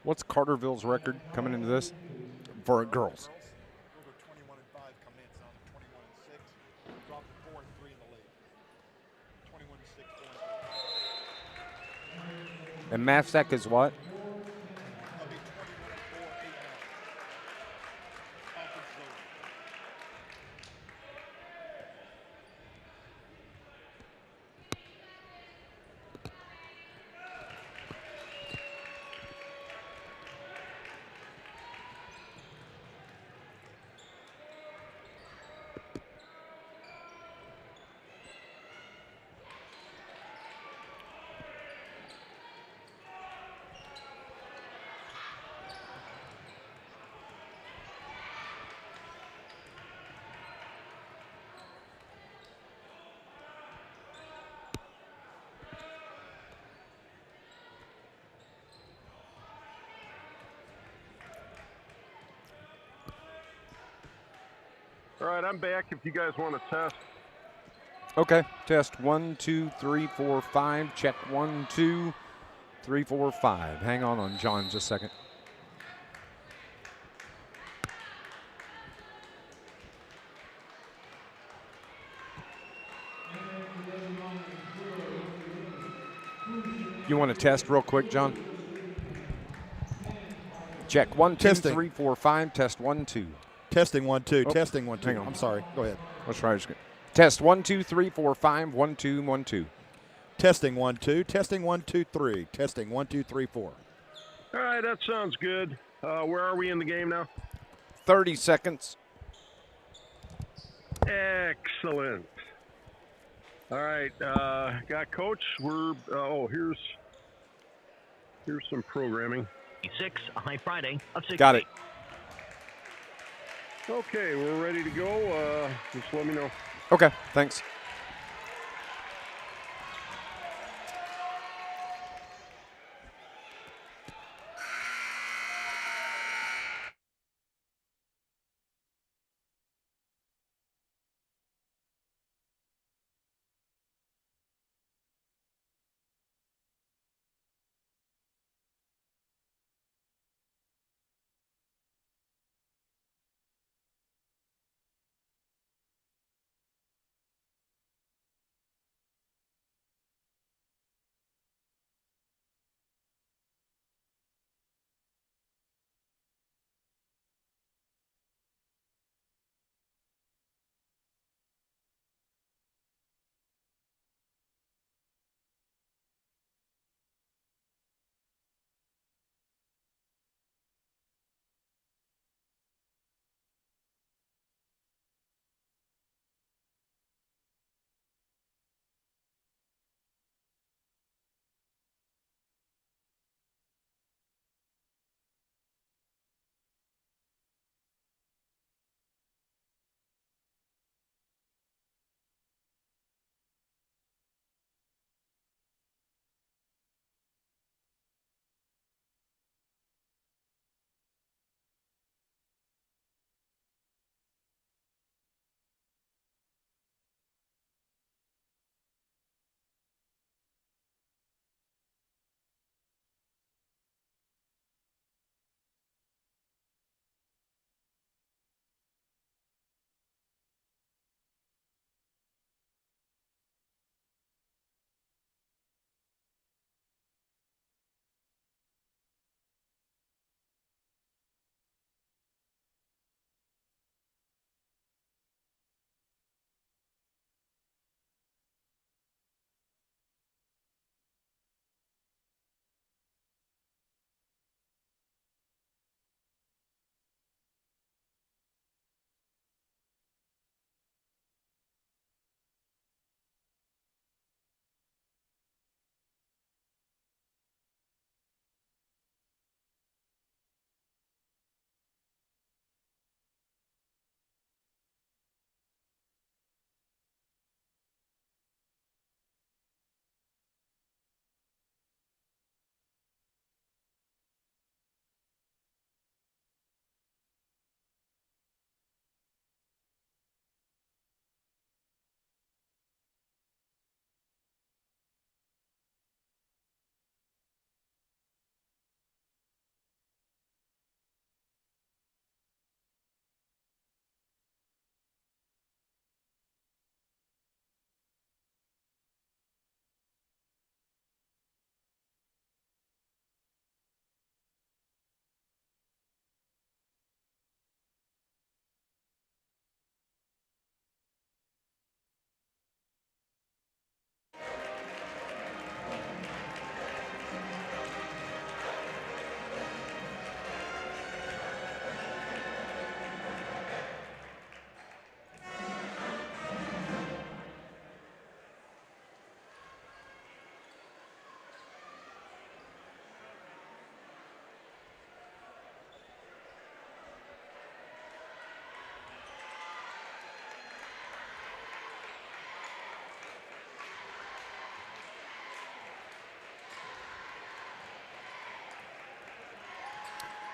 What's Carterville's record coming into this for girls? Girls are 21-5 coming in, so 21-6. Dropped to 4-3 in the league. 21-6, 4-3. And MAFSAC is what? They'll be 21-4, 8-9. Conference leader. All right, I'm back if you guys want to test. Okay, test 1, 2, 3, 4, 5. Check 1, 2, 3, 4, 5. Hang on John just a second. You want to test real quick, John? Check 1, 2, Testing. 3, 4, 5. Test 1, 2. Testing 1, 2. Oh, Testing 1, 2. hang on. I'm sorry. Go ahead. Let's try this again. Test 1, 2, 3, 4, 5. 1, 2, 1, 2. Testing 1, 2. Testing 1, 2, 3. Testing 1, 2, 3, 4. All right, that sounds good. Where are we in the game now? 30 seconds. Excellent. All right, got coach. We're here's some programming. 6, a high Friday of 6. Got it. Okay, we're ready to go. Just let me know. Okay, thanks.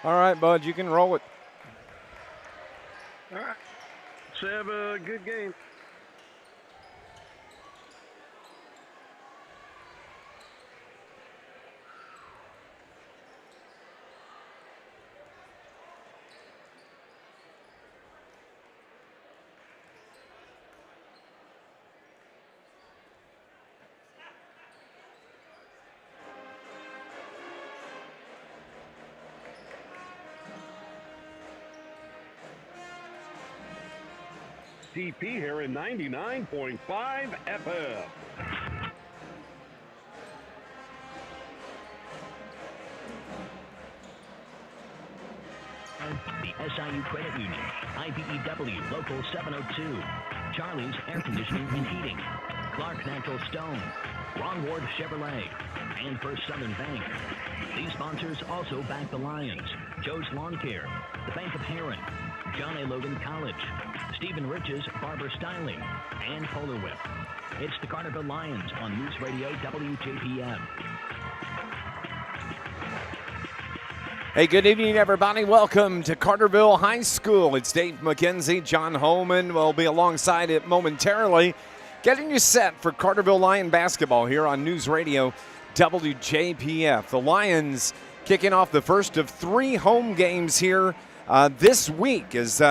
All right, Bud, you can roll it. All right. Let's have a good game. CP here in 99.5 FM. The SIU Credit Union, IBEW Local 702, Charlie's Air Conditioning and Heating, Clark Natural Stone, Ron Ward Chevrolet, and First Southern Bank. These sponsors also back the Lions, Joe's Lawn Care, the Bank of Heron, John A. Logan College, Stephen Rich's Barber Styling, and Polar Whip. It's the Carterville Lions on NewsRadio WJPF. Hey, good evening, everybody. Welcome to Carterville High School. It's Dave McKenzie. John Homan will be alongside it momentarily, getting you set for Carterville Lion basketball here on News Radio WJPF. The Lions kicking off the first of 3 home games here this week. As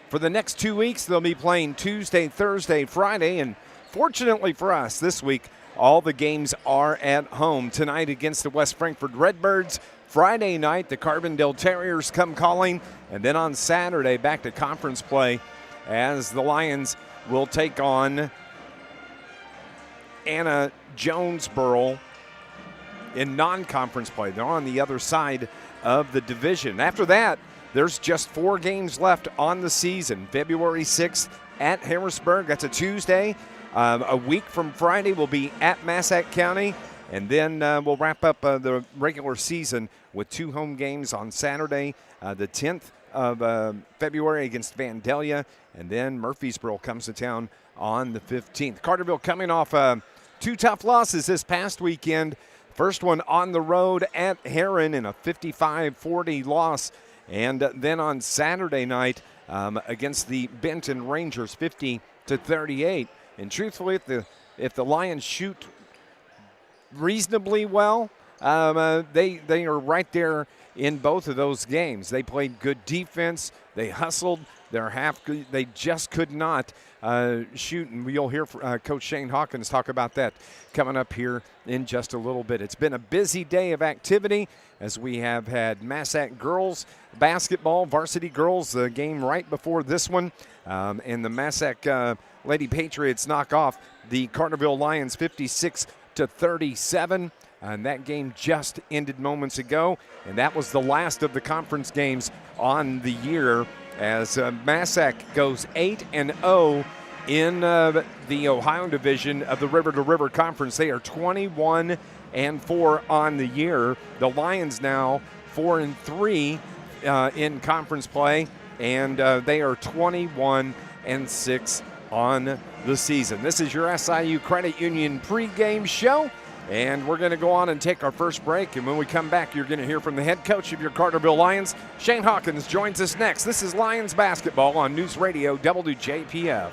for the next 2 weeks, they'll be playing Tuesday, Thursday, Friday, and fortunately for us, this week, all the games are at home. Tonight against the West Frankfort Redbirds. Friday night, the Carbondale Terriers come calling, and then on Saturday, back to conference play as the Lions will take on Anna Jonesboro in non-conference play. They're on the other side of the division. After that, there's just 4 games left on the season. February 6th at Harrisburg. That's a Tuesday. A week from Friday, we'll be at Massac County. And then we'll wrap up the regular season with 2 home games on Saturday, the 10th of February against Vandalia. And then Murfreesboro comes to town on the 15th. Carterville coming off 2 tough losses this past weekend. First one on the road at Heron in a 55-40 loss. And then on Saturday night against the Benton Rangers, 50-38. And truthfully, if the Lions shoot reasonably well, they are right there in both of those games. They played good defense. They hustled. They just could not shoot, and you'll hear Coach Shane Hawkins talk about that coming up here in just a little bit. It's been a busy day of activity as we have had Massac girls basketball, varsity girls, the game right before this one, and the Massac Lady Patriots knock off the Carterville Lions 56-37. And that game just ended moments ago, and that was the last of the conference games on the year as Massac goes 8-0 in the Ohio division of the River to River Conference. They are 21-4 on the year. The Lions now 4-3 in conference play, and they are 21-6 on the season. This is your SIU Credit Union pregame show. And we're going to go on and take our first break. And when we come back, you're going to hear from the head coach of your Carterville Lions. Shane Hawkins joins us next. This is Lions basketball on News Radio WJPF.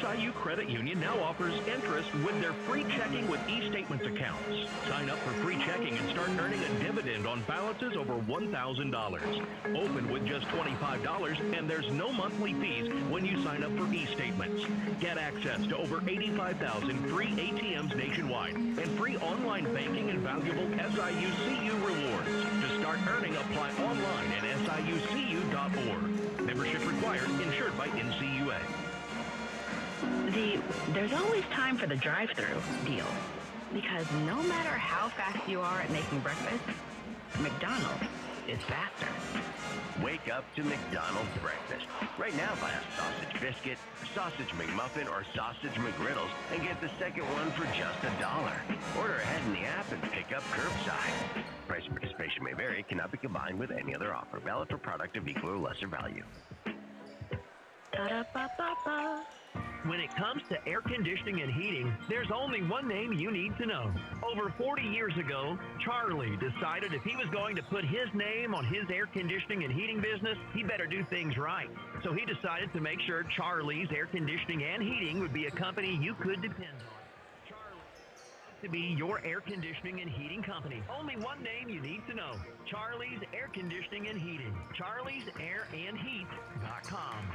SIU Credit Union now offers interest with their free checking with e-statements accounts. Sign up for free checking and start earning a dividend on balances over $1,000. Open with just $25, and there's no monthly fees when you sign up for e-statements. Get access to over 85,000 free ATMs nationwide and free online banking and valuable SIU CU rewards. To start earning, apply online at SIUCU.org. Membership required, insured by NCUA. There's always time for the drive-thru deal, because no matter how fast you are at making breakfast, McDonald's is faster. Wake up to McDonald's breakfast. Right now, buy a sausage biscuit, sausage McMuffin, or sausage McGriddles, and get the second one for just $1. Order ahead in the app and pick up curbside. Price and participation may vary, cannot be combined with any other offer. Valid for product of equal or lesser value. Ta-da-ba-ba-ba. When it comes to air conditioning and heating, there's only one name you need to know. Over 40 years ago, Charlie decided if he was going to put his name on his air conditioning and heating business, he better do things right. So he decided to make sure Charlie's Air Conditioning and Heating would be a company you could depend on. Charlie to be your air conditioning and heating company. Only one name you need to know. Charlie's Air Conditioning and Heating. Charlie'sAirandHeat.com.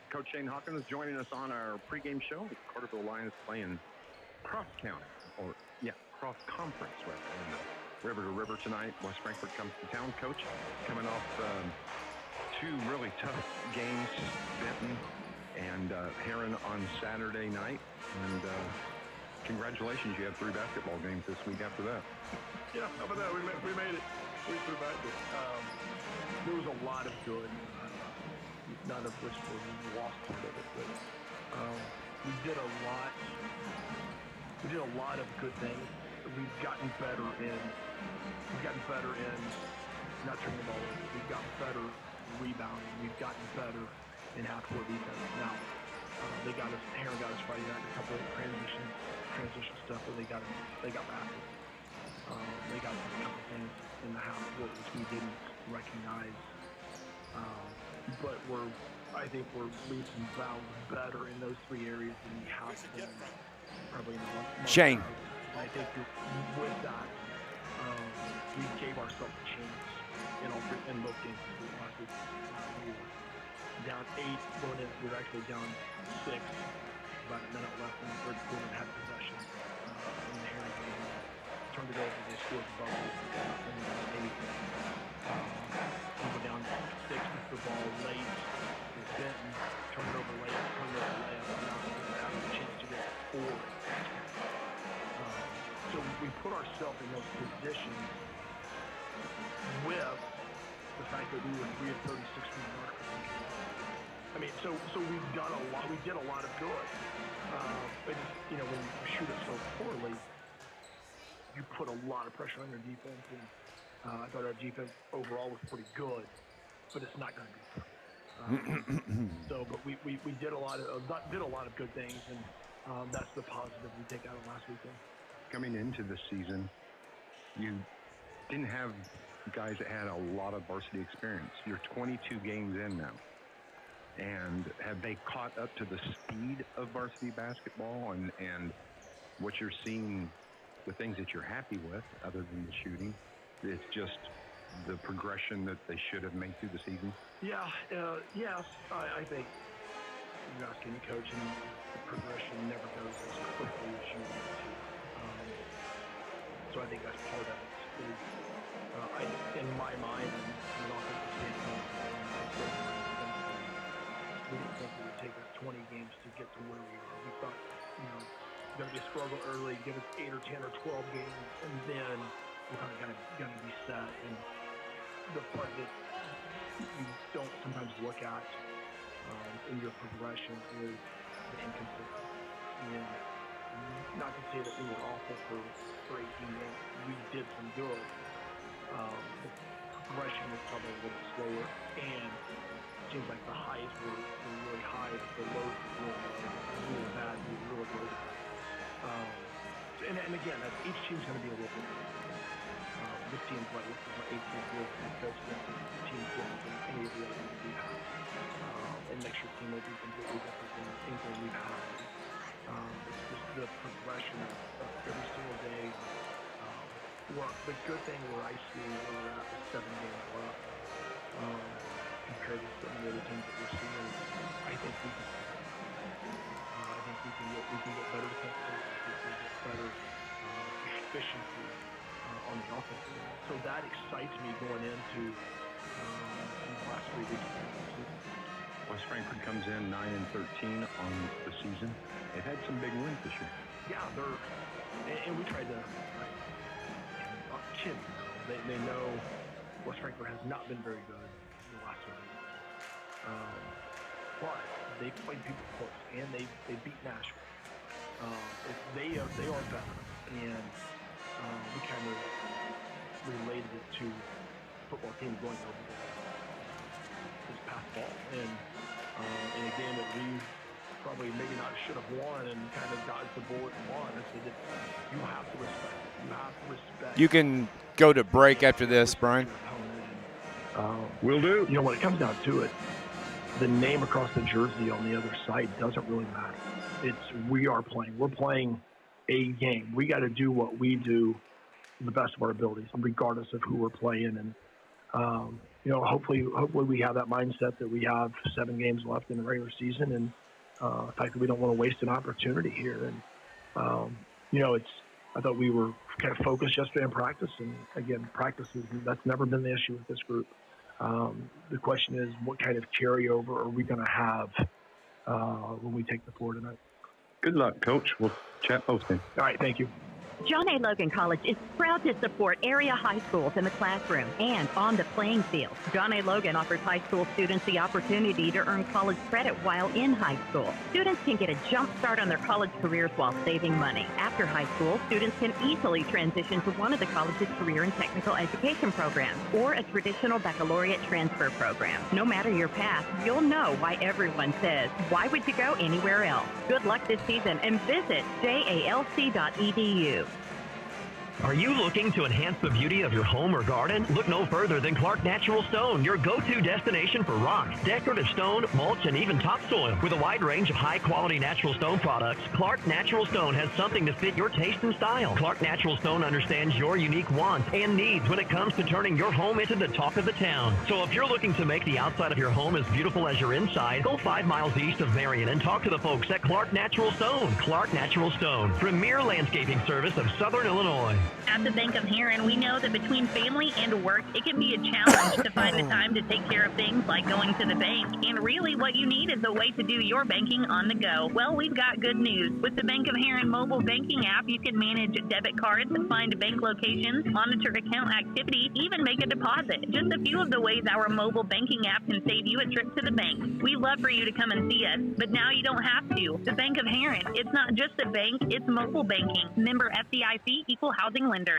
Coach Shane Hawkins joining us on our pregame show with Carterville Lions playing cross-county, cross-conference, rather, in river to river tonight. West Frankfort comes to town. Coach, coming off two really tough games, Benton and Heron on Saturday night. And congratulations, you have 3 basketball games this week after that. Yeah, how about that? We made it. We survived it. There was a lot of good. None of which was lost part of it, but we did a lot. We did a lot of good things. We've gotten better in not turning the ball over. We've gotten better rebounding. We've gotten better in half-court defense. Now Heron got us Friday night, a couple of transition stuff, but they got baskets. They got a couple of things in the half-court which we didn't recognize. But I think we're leaps and bounds better in those 3 areas than we have been probably in the month. Shane. I think with that, we gave ourselves a chance in both games last week. We were down 8 going in. We were actually down 6. About a minute left in the third quarter and had possession. In the Heron game, turned it over. They scored the ball. We were down 6 with the ball late. With Benton, turned it over late. And now we have a chance to get 4. So we put ourselves in those positions with the fact that we were 3 of 36 from the mark. I mean, so we've done a lot. We did a lot of good. But when you shoot it so poorly, you put a lot of pressure on your defense. And I thought our defense overall was pretty good, but it's not going to be perfect. But we did a lot of good things, and that's the positive we take out of last weekend. Coming into the season, you didn't have guys that had a lot of varsity experience. You're 22 games in now. And have they caught up to the speed of varsity basketball and what you're seeing, the things that you're happy with other than the shooting? It's just the progression that they should have made through the season? Yeah, yes. I think you're asking the coach, and the progression never goes as quickly as you want to. So I think that's part of it. In my mind, and from an offensive standpoint, we didn't think it would take us 20 games to get to where we are. We thought, it's going to be a struggle early, give us 8 or 10 or 12 games, and then we're kind of going to be set. And the part that you don't sometimes look at in your progression is the inconsistency. And not to say that we were awful for 18 games. We did some good. The progression was probably a little slower, and it seems like the highs were really high, but the lows were really bad. We were really good. And again, each team's going to be a little bit different. This team's like 18 years head coach, this team's different than any of the other ones we have. And next year's team will be completely different than anything we've had. It's just the progression of every single day. The good thing where I see where we're at with 7 games left, compared to some of the other teams that we're seeing, I think we can. We can get better defensively. We can get better efficiency on the offense. So that excites me going into these last 3 weeks of the season. West Frankfort comes in 9-13 on the season. They've had some big wins this year. Yeah, and we tried to kids. They know West Frankfort has not been very good the last 2 weeks. But they played people close, and they beat Nashville. They are better, and we kind of related it to football team going over this past fall, and in a game that we probably maybe not should have won and kind of dodged the bullet and won. I said that you have to respect it. You have to respect. You can go to break after this, Brian. Will do. You know, when it comes down to it, the name across the jersey on the other side doesn't really matter. We're playing a game. We got to do what we do to the best of our abilities, regardless of who we're playing. And you know, hopefully we have that mindset that we have 7 games left in the regular season, and the fact that we don't want to waste an opportunity here. And you know, I thought we were kind of focused yesterday in practice, and again, practices, that's never been the issue with this group. The question is, what kind of carryover are we going to have when we take the floor tonight? Good luck, Coach. We'll chat postgame. All right, thank you. John A. Logan College is proud to support area high schools in the classroom and on the playing field. John A. Logan offers high school students the opportunity to earn college credit while in high school. Students can get a jump start on their college careers while saving money. After high school, students can easily transition to one of the college's career and technical education programs or a traditional baccalaureate transfer program. No matter your path, you'll know why everyone says, why would you go anywhere else? Good luck this season and visit jalc.edu. Are you looking to enhance the beauty of your home or garden? Look no further than Clark Natural Stone, your go-to destination for rock, decorative stone, mulch, and even topsoil. With a wide range of high-quality natural stone products, Clark Natural Stone has something to fit your taste and style. Clark Natural Stone understands your unique wants and needs when it comes to turning your home into the talk of the town. So if you're looking to make the outside of your home as beautiful as your inside, go 5 miles east of Marion and talk to the folks at Clark Natural Stone. Clark Natural Stone, premier landscaping service of Southern Illinois. At the Bank of Heron, we know that between family and work, it can be a challenge to find the time to take care of things like going to the bank. And really what you need is a way to do your banking on the go. Well, we've got good news. With the Bank of Heron mobile banking app, you can manage debit cards, find bank locations, monitor account activity, even make a deposit. Just a few of the ways our mobile banking app can save you a trip to the bank. We'd love for you to come and see us, but now you don't have to. The Bank of Heron, it's not just a bank, it's mobile banking. Member FDIC, equal housing lender.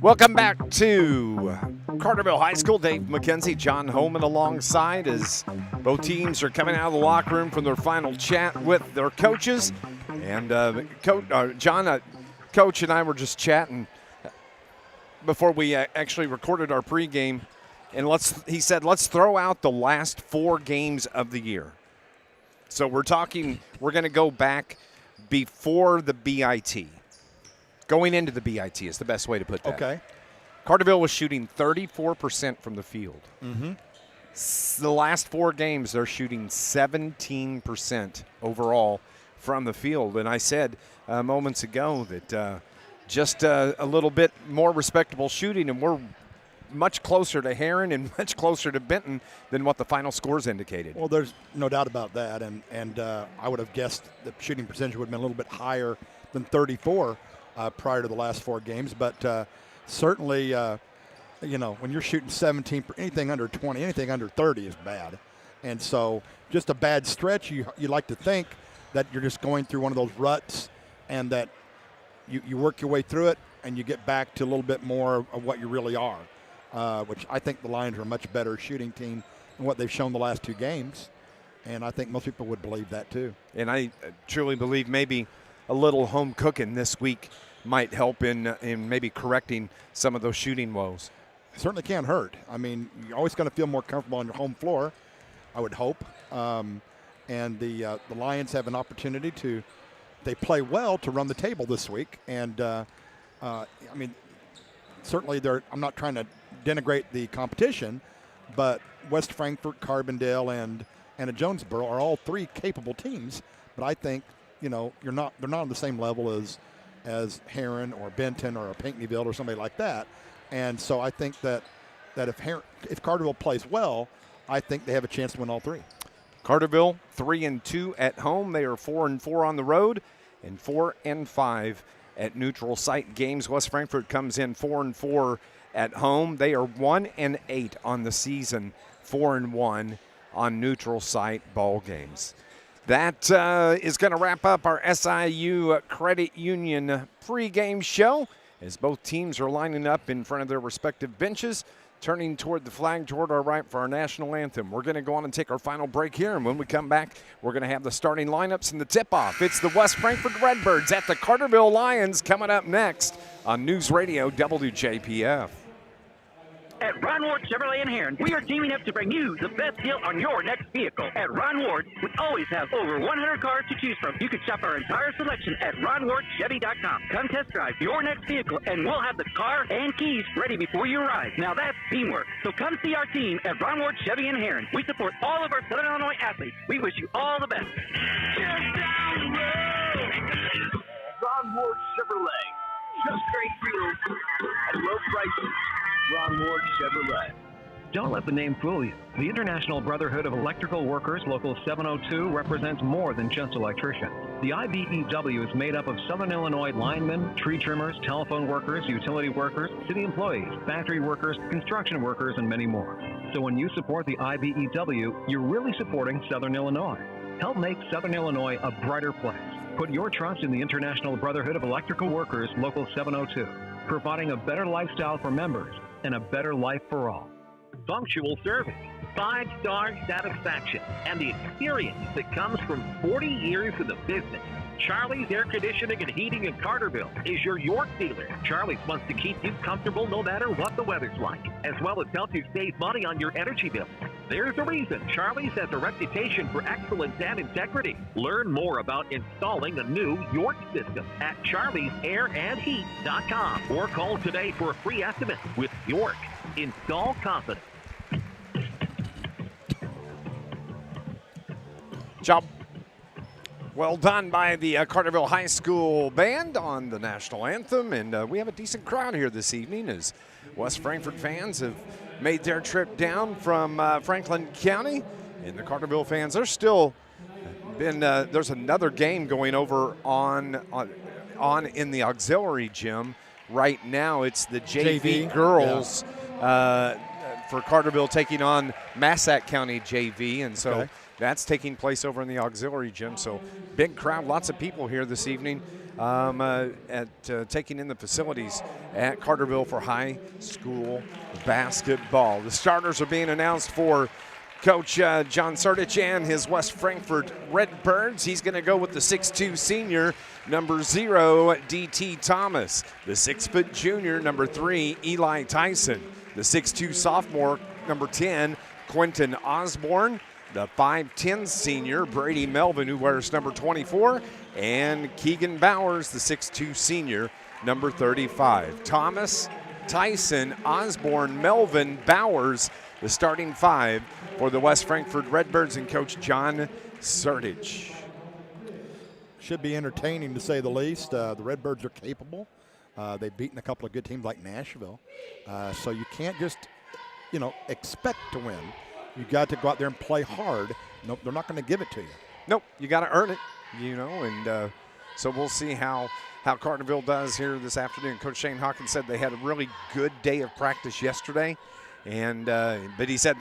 Welcome back to Carterville High School. Dave McKenzie, John Homan alongside as both teams are coming out of the locker room from their final chat with their coaches. And John, Coach and I were just chatting before we actually recorded our pregame. And he said, let's throw out the last 4 games of the year. So we're going to go back before the BIT. Going into the BIT is the best way to put that. Okay. Carterville was shooting 34% from the field. Mm-hmm. The last 4 games, they're shooting 17% overall from the field. And I said moments ago that just a little bit more respectable shooting, and we're much closer to Heron and much closer to Benton than what the final scores indicated. Well, there's no doubt about that, and I would have guessed the shooting percentage would have been a little bit higher than 34 prior to the last 4 games, but certainly, you know, when you're shooting 17, anything under 20, anything under 30 is bad, and so just a bad stretch. You like to think that you're just going through one of those ruts, and that you work your way through it, and you get back to a little bit more of what you really are. Which I think the Lions are a much better shooting team than what they've shown the last 2 games. And I think most people would believe that too. And I truly believe maybe a little home cooking this week might help in maybe correcting some of those shooting woes. It certainly can't hurt. I mean, you're always going to feel more comfortable on your home floor, I would hope. And the Lions have an opportunity they play well to run the table this week. And, I mean, certainly I'm not trying to denigrate the competition, but West Frankfort, Carbondale, and Jonesboro are all 3 capable teams. But I think, you know, they're not on the same level as Heron or Benton or Pinckneyville or somebody like that. And so I think that if Carterville plays well, I think they have a chance to win all 3. Carterville 3-2 at home. They are 4-4 on the road and 4-5 at neutral site games. West Frankfort comes in 4-4 at home. They are 1-8 on the season, 4-1 on neutral site ball games. That is going to wrap up our SIU Credit Union pregame show. as both teams are lining up in front of their respective benches, turning toward the flag toward our right for our national anthem. We're going to go on and take our final break here, and when we come back, we're going to have the starting lineups and the tip-off. It's the West Frankfort Redbirds at the Carterville Lions coming up next on News Radio WJPF. At Ron Ward Chevrolet in Heron, we are teaming up to bring you the best deal on your next vehicle. At Ron Ward, we always have over 100 cars to choose from. You can shop our entire selection at ronwardchevy.com. Come test drive your next vehicle, and we'll have the car and keys ready before you arrive. Now that's teamwork. So come see our team at Ron Ward Chevy in Heron. We support all of our Southern Illinois athletes. We wish you all the best. Just down the road. Ron Ward Chevrolet. Just great deals at low prices. Ron Ward Chevrolet. Don't let the name fool you. The International Brotherhood of Electrical Workers, Local 702, represents more than just electricians. The IBEW is made up of Southern Illinois linemen, tree trimmers, telephone workers, utility workers, city employees, factory workers, construction workers, and many more. So when you support the IBEW, you're really supporting Southern Illinois. Help make Southern Illinois a brighter place. Put your trust in the International Brotherhood of Electrical Workers, Local 702, providing a better lifestyle for members and a better life for all. Punctual service, 5-star satisfaction, and the experience that comes from 40 years in the business. Charlie's Air Conditioning and Heating in Carterville is your York dealer. Charlie's wants to keep you comfortable no matter what the weather's like, as well as help you save money on your energy bill. There's a reason Charlie's has a reputation for excellence and integrity. Learn more about installing a new York system at charliesairandheat.com or call today for a free estimate. With York, install confidence. Job well done by the Carterville High School band on the national anthem, and we have a decent crowd here this evening as West Frankfort fans have made their trip down from Franklin County, and the Carterville fans are still been. There's another game going over on in the auxiliary gym right now. It's the JV girls for Carterville taking on Massac County JV, and so. Okay. That's taking place over in the auxiliary gym. So big crowd, lots of people here this evening taking in the facilities at Carterville for high school basketball. The starters are being announced for Coach John Surdich and his West Frankfort Redbirds. He's going to go with the 6'2 senior, number 0, D.T. Thomas. The 6' junior, number 3, Eli Tyson. The 6'2 sophomore, number 10, Quentin Osborne. The 5'10 senior, Brady Melvin, who wears number 24, and Keegan Bowers, the 6'2 senior, number 35. Thomas, Tyson, Osborne, Melvin, Bowers, the starting 5 for the West Frankfort Redbirds and Coach John Surdich. Should be entertaining, to say the least. The Redbirds are capable. They've beaten a couple of good teams like Nashville. So you can't just, expect to win. You got to go out there and play hard. Nope, they're not going to give it to you. Nope, you got to earn it, and so we'll see how Carterville does here this afternoon. Coach Shane Hawkins said they had a really good day of practice yesterday, and but he said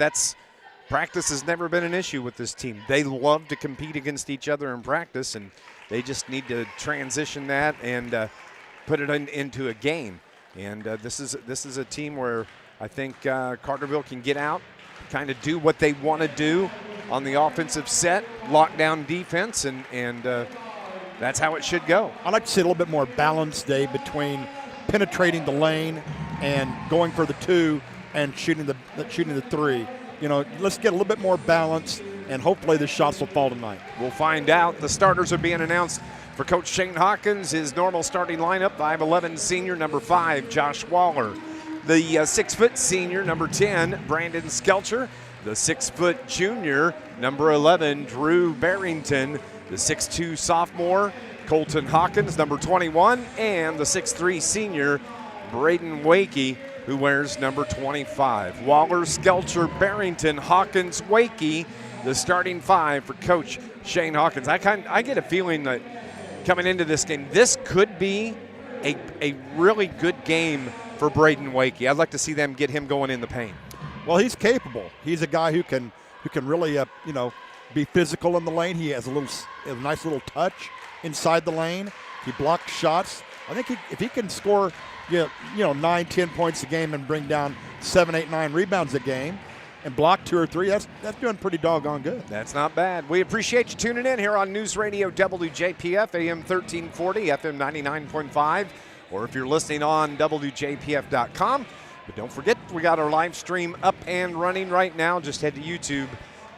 practice has never been an issue with this team. They love to compete against each other in practice, and they just need to transition that and put it into a game. And this is a team where I think Carterville can get out, kind of do what they want to do on the offensive set, lock down defense, and that's how it should go. I'd like to see a little bit more balance, Dave, between penetrating the lane and going for the 2 and shooting the 3. Let's get a little bit more balance, and hopefully the shots will fall tonight. We'll find out. The starters are being announced for Coach Shane Hawkins. His normal starting lineup: 5'11 senior, number 5, Josh Waller. The 6' senior, number 10, Brandon Skelcher. The 6' junior, number 11, Drew Barrington. The 6'2 sophomore, Colton Hawkins, number 21. And the 6'3 senior, Braden Wakey, who wears number 25. Waller, Skelcher, Barrington, Hawkins, Wakey, the starting 5 for Coach Shane Hawkins. I get a feeling that coming into this game, this could be a really good game for Braden Wakey. I'd like to see them get him going in the paint. Well, he's capable. He's a guy who can really, be physical in the lane. He has a nice little touch inside the lane. He blocks shots. I think if he can score, 9, 10 points a game and bring down 7, 8, 9 rebounds a game and block 2 or 3, that's doing pretty doggone good. That's not bad. We appreciate you tuning in here on News Radio WJPF, AM 1340, FM 99.5, or if you're listening on WJPF.com. But don't forget, we got our live stream up and running right now. Just head to YouTube.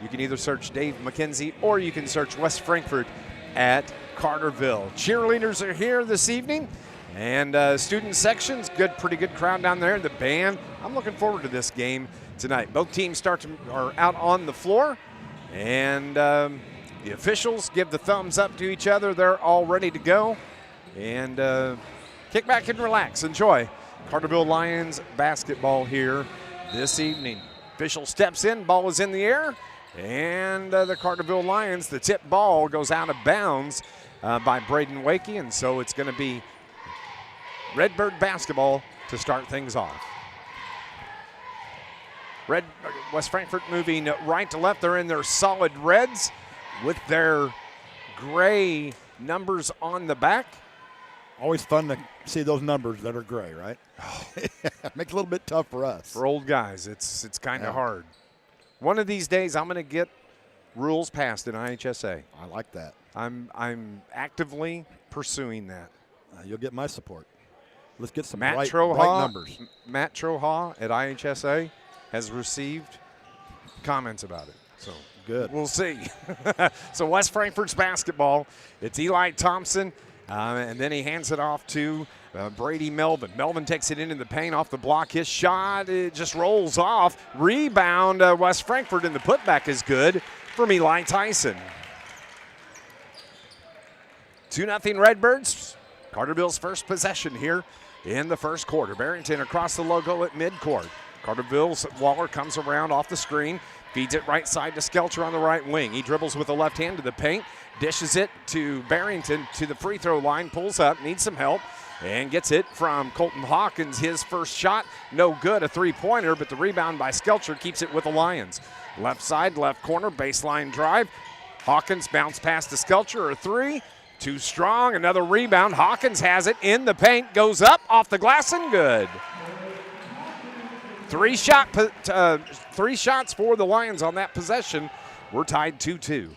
You can either search Dave McKenzie or you can search West Frankfort at Carterville. Cheerleaders are here this evening, and student sections, pretty good crowd down there. The band, I'm looking forward to this game tonight. Both teams are out on the floor, and the officials give the thumbs up to each other. They're all ready to go, and kick back and relax. Enjoy Carterville Lions basketball here this evening. Official steps in, ball is in the air, and the Carterville Lions, the tip ball goes out of bounds by Braden Wakey, and so it's going to be Redbird basketball to start things off. West Frankfort moving right to left. They're in their solid reds with their gray numbers on the back. Always fun to see those numbers that are gray, right? Makes it a little bit tough for us. For old guys, it's kind of hard. One of these days, I'm going to get rules passed in IHSA. I like that. I'm actively pursuing that. You'll get my support. Let's get some Matt bright Troha, numbers. Matt Troha at IHSA has received comments about it. So good. We'll see. So West Frankfort's basketball. It's Eli Thompson, and then he hands it off to Brady Melvin. Melvin takes it into the paint off the block. His shot, it just rolls off. Rebound, West Frankfort, and the putback is good from Eli Tyson. 2-0 Redbirds. Carterville's first possession here in the first quarter. Barrington across the logo at midcourt. Carterville's Waller comes around off the screen, feeds it right side to Skelcher on the right wing. He dribbles with the left hand to the paint, dishes it to Barrington to the free throw line, pulls up, needs some help, and gets it from Colton Hawkins. His first shot, no good, a three-pointer, but the rebound by Skelcher keeps it with the Lions. Left side, left corner, baseline drive. Hawkins bounce pass to Skelcher, a three. Too strong, another rebound. Hawkins has it in the paint, goes up, off the glass, and good. Three shots for the Lions on that possession. We're tied 2-2.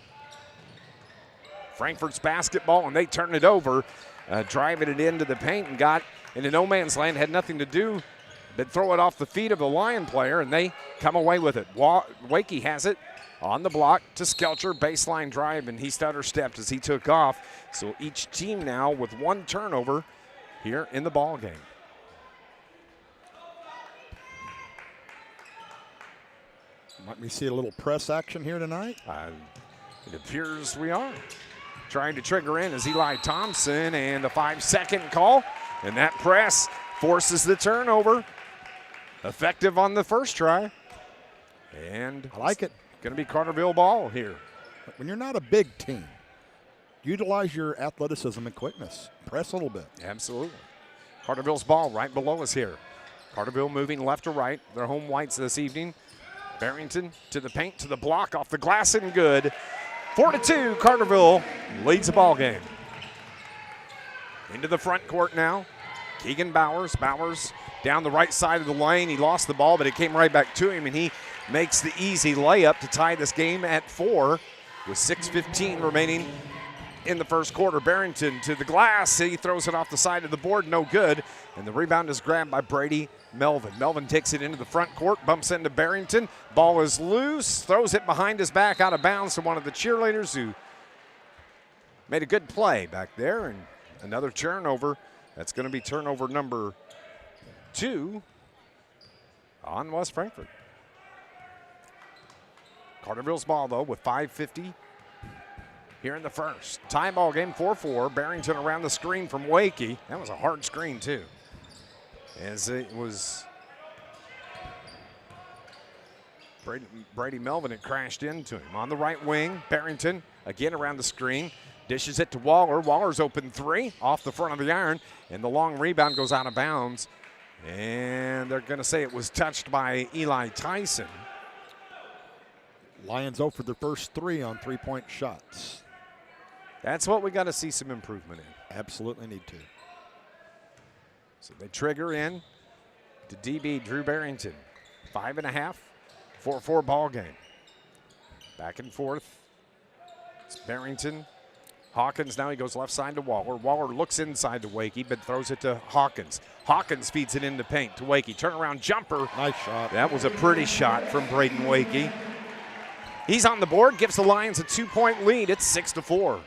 Frankfort's basketball, and they turn it over, driving it into the paint and got into no man's land, had nothing to do but throw it off the feet of the Lion player, and they come away with it. Wakey has it on the block to Skelcher, baseline drive, and he stutter-stepped as he took off. So each team now with one turnover here in the ball game. Might we see a little press action here tonight? It appears we are. Trying to trigger in is Eli Thompson, and a 5-second call, and that press forces the turnover. Effective on the first try. And I like it. Going to be Carterville ball here. When you're not a big team, utilize your athleticism and quickness. Press a little bit. Absolutely. Carterville's ball right below us here. Carterville moving left to right. Their home whites this evening. Barrington to the paint, to the block, off the glass, and good. 4-2, Carterville leads the ball game. Into the front court now. Keegan Bowers. Bowers down the right side of the lane. He lost the ball, but it came right back to him, and he makes the easy layup to tie this game at 4 with 6:15 remaining in the first quarter. Barrington to the glass. He throws it off the side of the board, no good. And the rebound is grabbed by Brady Melvin. Melvin takes it into the front court, bumps into Barrington. Ball is loose, throws it behind his back out of bounds to one of the cheerleaders who made a good play back there. And another turnover. That's going to be turnover number 2 on West Frankfort. Carterville's ball, though, with 5:50 here in the first. Tie ball game, 4-4. Barrington around the screen from Wakey. That was a hard screen, too. As it was Brady Melvin had crashed into him. On the right wing, Barrington again around the screen. Dishes it to Waller. Waller's open three off the front of the iron, and the long rebound goes out of bounds. And they're going to say it was touched by Eli Tyson. Lions 0 for their first 3 on three-point shots. That's what we got to see some improvement in. Absolutely need to. So they trigger in to DB Drew Barrington. 5.5, 4-4 ball game. Back and forth. It's Barrington. Hawkins now he goes left side to Waller. Waller looks inside to Wakey, but throws it to Hawkins. Hawkins feeds it into paint to Wakey. Turnaround jumper. Nice shot. That was a pretty shot from Braden Wakey. He's on the board, gives the Lions a 2-point lead. It's 6-4.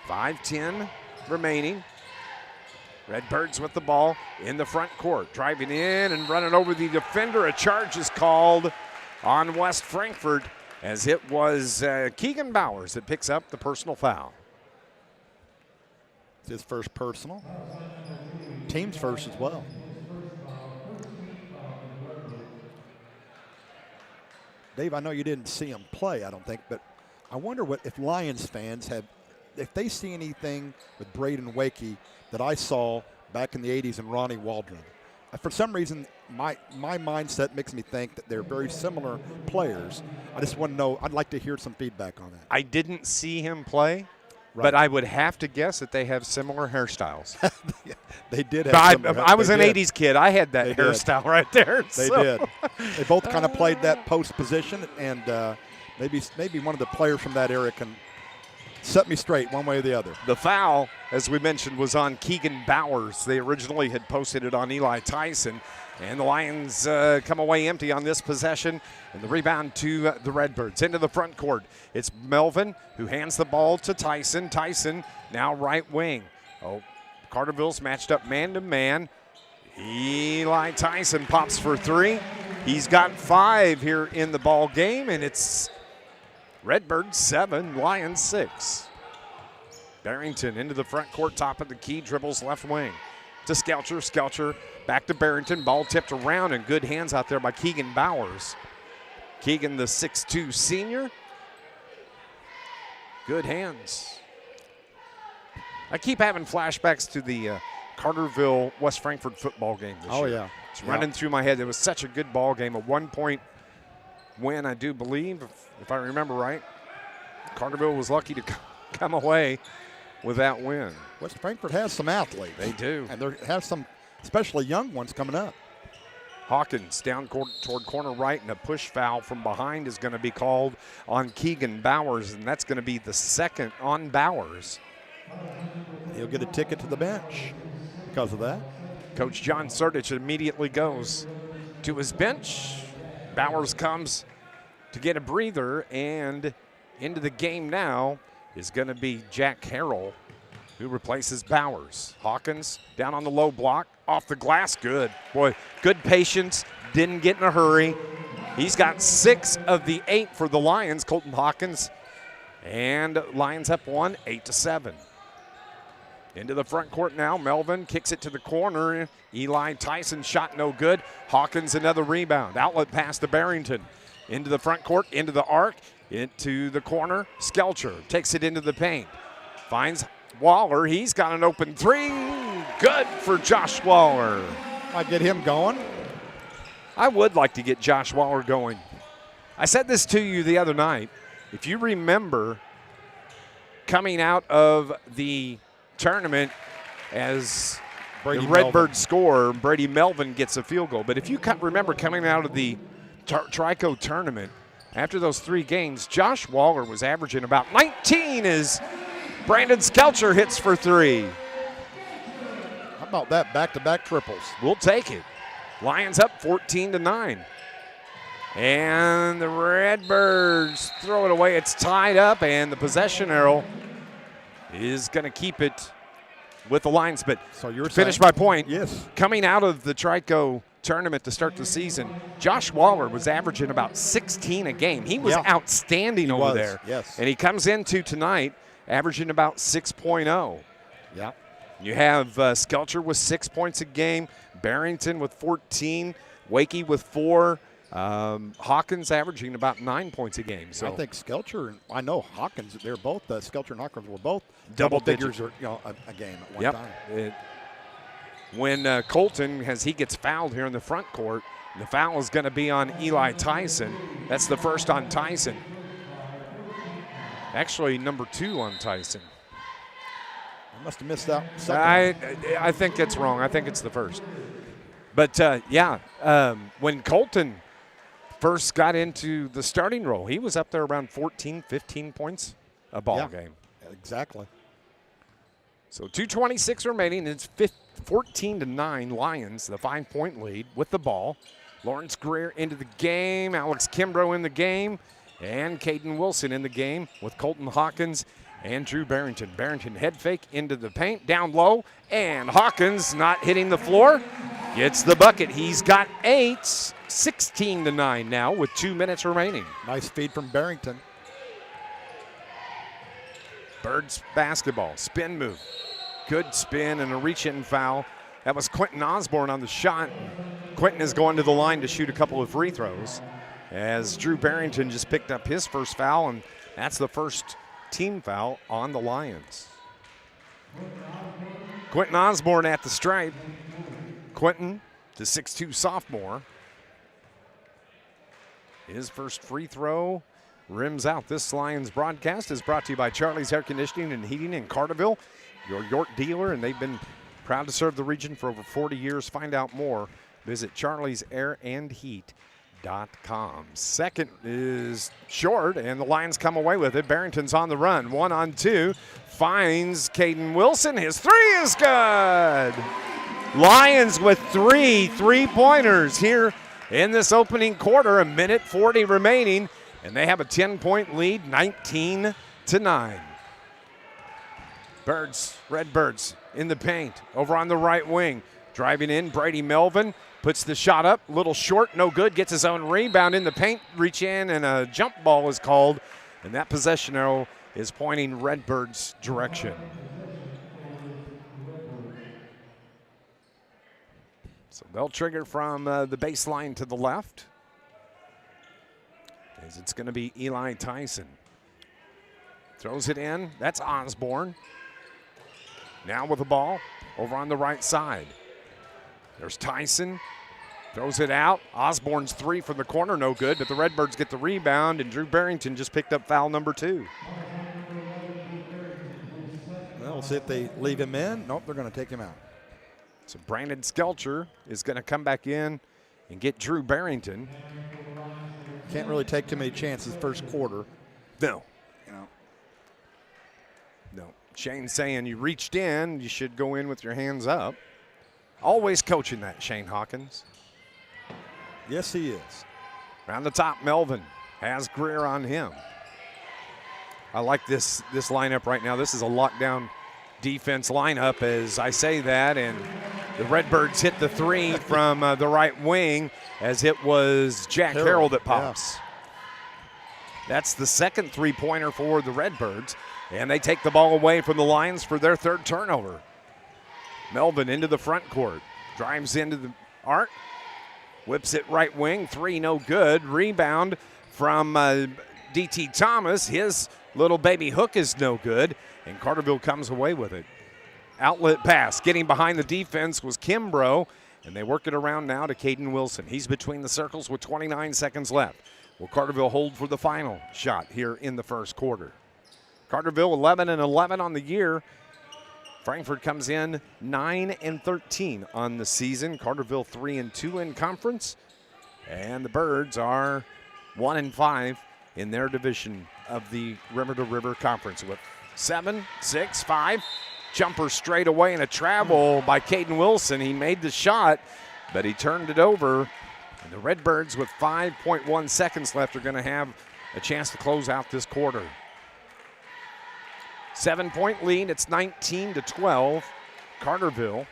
5:10 remaining. Redbirds with the ball in the front court. Driving in and running over the defender. A charge is called on West Frankfort as it was Keegan Bowers that picks up the personal foul. It's his first personal. Team's first as well. Dave, I know you didn't see him play, I don't think, but I wonder what if Lions fans have, if they see anything with Braden Wakey that I saw back in the 80s in Ronnie Waldron. For some reason, my mindset makes me think that they're very similar players. I just want to know, I'd like to hear some feedback on that. I didn't see him play, right. But I would have to guess that they have similar hairstyles. They did have I was an 80s kid. I had that hairstyle right there. They did. They both kind of played that post position, and maybe one of the players from that era can set me straight one way or the other. The foul, as we mentioned, was on Keegan Bowers. They originally had posted it on Eli Tyson, and the Lions come away empty on this possession, and the rebound to the Redbirds. Into the front court, it's Melvin who hands the ball to Tyson. Tyson now right wing. Carterville's matched up man-to-man. Eli Tyson pops for 3. He's got 5 here in the ball game, and it's Redbirds 7, Lions 6. Barrington into the front court, top of the key, dribbles left wing to Skelcher. Skelcher back to Barrington. Ball tipped around, and good hands out there by Keegan Bowers. Keegan, the 6'2 senior. Good hands. I keep having flashbacks to the Carterville West Frankfort football game this year. Yeah. It's running through my head. It was such a good ball game, a 1-point win, I do believe, if I remember right. Carterville was lucky to come away with that win. West Frankfort has some athletes. They do. And they have some, especially young ones, coming up. Hawkins down toward corner right, and a push foul from behind is going to be called on Keegan Bowers, and that's going to be the second on Bowers. He'll get a ticket to the bench because of that. Coach John Surdich immediately goes to his bench. Bowers comes to get a breather, and into the game now is going to be Jack Harrell, who replaces Bowers. Hawkins down on the low block, off the glass, good. Boy, good patience, didn't get in a hurry. He's got 6 of the 8 for the Lions, Colton Hawkins, and Lions up 1, 8-7. Into the front court now, Melvin kicks it to the corner. Eli Tyson shot no good. Hawkins another rebound. Outlet pass to Barrington. Into the front court, into the arc, into the corner. Skelcher takes it into the paint. Finds Waller. He's got an open 3. Good for Josh Waller. Might get him going. I would like to get Josh Waller going. I said this to you the other night. If you remember coming out of the tournament as Brady the Redbirds score, Brady Melvin gets a field goal. But if you remember coming out of the Trico tournament, after those 3 games, Josh Waller was averaging about 19 as Brandon Skelcher hits for 3. How about that back-to-back triples? We'll take it. Lions up 14-9. And the Redbirds throw it away. It's tied up, and the possession arrow is going to keep it with the Lions. But so you're to finish my point, yes. Coming out of the Trico tournament to start the season, Josh Waller was averaging about 16 a game. He was outstanding over there. Yes. And he comes into tonight averaging about 6.0. Yeah. You have Skelcher with 6 points a game, Barrington with 14, Wakey with 4, Hawkins averaging about 9 points a game. So I think Skelcher, I know Hawkins, they're both, Skelcher and Hawkins were both double figures a game at one time. When Colton, as he gets fouled here in the front court, the foul is going to be on Eli Tyson. That's the first on Tyson. Actually, number 2 on Tyson. Must have missed that second. I think it's wrong. I think it's the first. But, when Colton first got into the starting role, he was up there around 14, 15 points a ball game. Exactly. So 2:26 remaining. It's 14-9 Lions, the 5-point lead with the ball. Lawrence Greer into the game. Alex Kimbrough in the game. And Caden Wilson in the game with Colton Hawkins and Drew Barrington. Barrington head fake into the paint, down low, and Hawkins not hitting the floor. Gets the bucket. He's got 8, 16-9 now with 2 minutes remaining. Nice feed from Barrington. Birds basketball, spin move. Good spin and a reach-in foul. That was Quentin Osborne on the shot. Quentin is going to the line to shoot a couple of free throws as Drew Barrington just picked up his first foul, and that's the first team foul on the Lions. Quentin Osborne at the stripe. Quentin, the 6'2 sophomore. His first free throw rims out. This Lions broadcast is brought to you by Charlie's Air Conditioning and Heating in Carterville, your York dealer, and they've been proud to serve the region for over 40 years. Find out more. Visit charliesairandheat.com. Second is short, and the Lions come away with it. Barrington's on the run. 1-on-2. Finds Caden Wilson. His three is good. Lions with 3 3-pointers here in this opening quarter. 1:40 remaining, and they have a 10-point lead, 19-9. Redbirds in the paint, over on the right wing. Driving in, Brady Melvin puts the shot up, little short, no good, gets his own rebound in the paint, reach in, and a jump ball is called, and that possession arrow is pointing Redbirds' direction. So they'll trigger from the baseline to the left, as it's going to be Eli Tyson. Throws it in, that's Osborne. Now with the ball, over on the right side. There's Tyson, throws it out. Osborne's three from the corner, no good, but the Redbirds get the rebound, and Drew Barrington just picked up foul number 2. Well, we'll see if they leave him in. Nope, they're going to take him out. So Brandon Skelcher is going to come back in and get Drew Barrington. Can't really take too many chances first quarter. No. No. Shane's saying you reached in, you should go in with your hands up. Always coaching that, Shane Hawkins. Yes, he is. Around the top, Melvin has Greer on him. I like this lineup right now. This is a lockdown defense lineup as I say that, and the Redbirds hit the three from the right wing as it was Jack Harrell that pops. Yeah. That's the second three-pointer for the Redbirds, and they take the ball away from the Lions for their third turnover. Melvin into the front court, drives into the arc, whips it right wing, three no good. Rebound from D.T. Thomas. His little baby hook is no good, and Carterville comes away with it. Outlet pass, getting behind the defense was Kimbrough, and they work it around now to Caden Wilson. He's between the circles with 29 seconds left. Will Carterville hold for the final shot here in the first quarter? Carterville 11-11 on the year. Frankfort comes in 9-13 on the season. Carterville 3-2 in conference. And the Birds are 1-5 in their division of the River to River Conference with 7-6-5. Jumper straight away and a travel by Caden Wilson. He made the shot, but he turned it over. And the Redbirds with 5.1 seconds left are going to have a chance to close out this quarter. 7-point lead, it's 19-12. Carterville.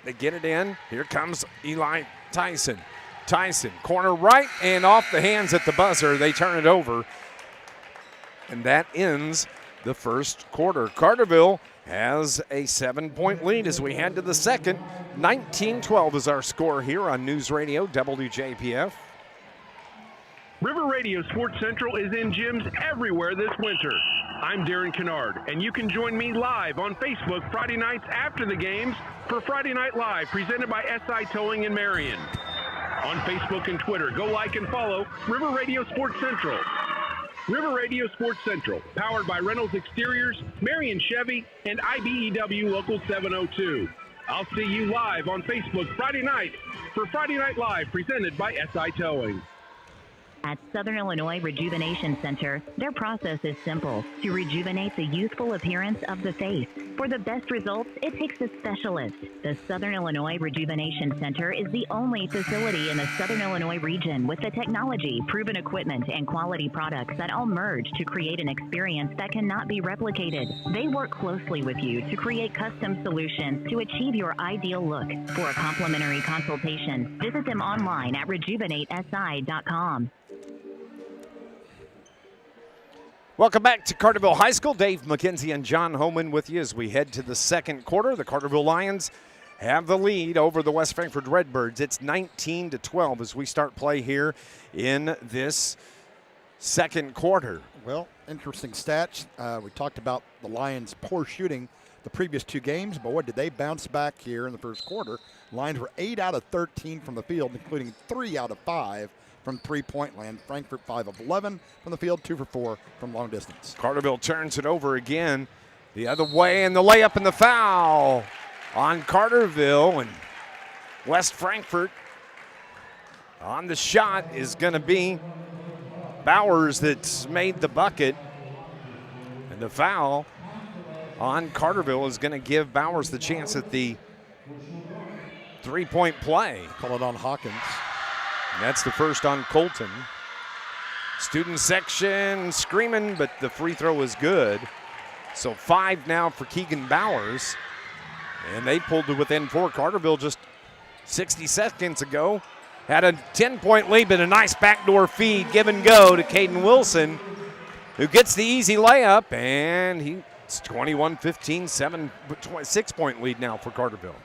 They get it in. Here comes Eli Tyson. Tyson, corner right, and off the hands at the buzzer. They turn it over. And that ends the first quarter. Carterville has a 7-point lead as we head to the second. 19-12 is our score here on News Radio WJPF. River Radio Sports Central is in gyms everywhere this winter. I'm Darren Kennard, and you can join me live on Facebook Friday nights after the games for Friday Night Live, presented by SI Towing in Marion. On Facebook and Twitter, go like and follow River Radio Sports Central. River Radio Sports Central, powered by Reynolds Exteriors, Marion Chevy, and IBEW Local 702. I'll see you live on Facebook Friday night for Friday Night Live, presented by SI Towing. At Southern Illinois Rejuvenation Center, their process is simple: to rejuvenate the youthful appearance of the face. For the best results, it takes a specialist. The Southern Illinois Rejuvenation Center is the only facility in the Southern Illinois region with the technology, proven equipment, and quality products that all merge to create an experience that cannot be replicated. They work closely with you to create custom solutions to achieve your ideal look. For a complimentary consultation, visit them online at rejuvenatesi.com. Welcome back to Carterville High School. Dave McKenzie and John Homan with you as we head to the second quarter. The Carterville Lions have the lead over the West Frankfort Redbirds. It's 19-12 as we start play here in this second quarter. Well, interesting stats. We talked about the Lions' poor shooting the previous two games, but what did they bounce back here in the first quarter? Lions were 8 out of 13 from the field, including 3 out of 5 from three-point land. Frankfort 5 of 11 from the field, 2 for 4 from long distance. Carterville turns it over again the other way, and the layup and the foul on Carterville, and West Frankfort on the shot is going to be Bowers that's made the bucket, and the foul on Carterville is going to give Bowers the chance at the three-point play. Call it on Hawkins. And that's the first on Colton. Student section screaming, but the free throw is good. So 5 now for Keegan Bowers. And they pulled to within 4. Carterville just 60 seconds ago had a 10-point lead, but a nice backdoor feed, give and go to Caden Wilson, who gets the easy layup, and it's 21-15, 6-point lead now for Carterville.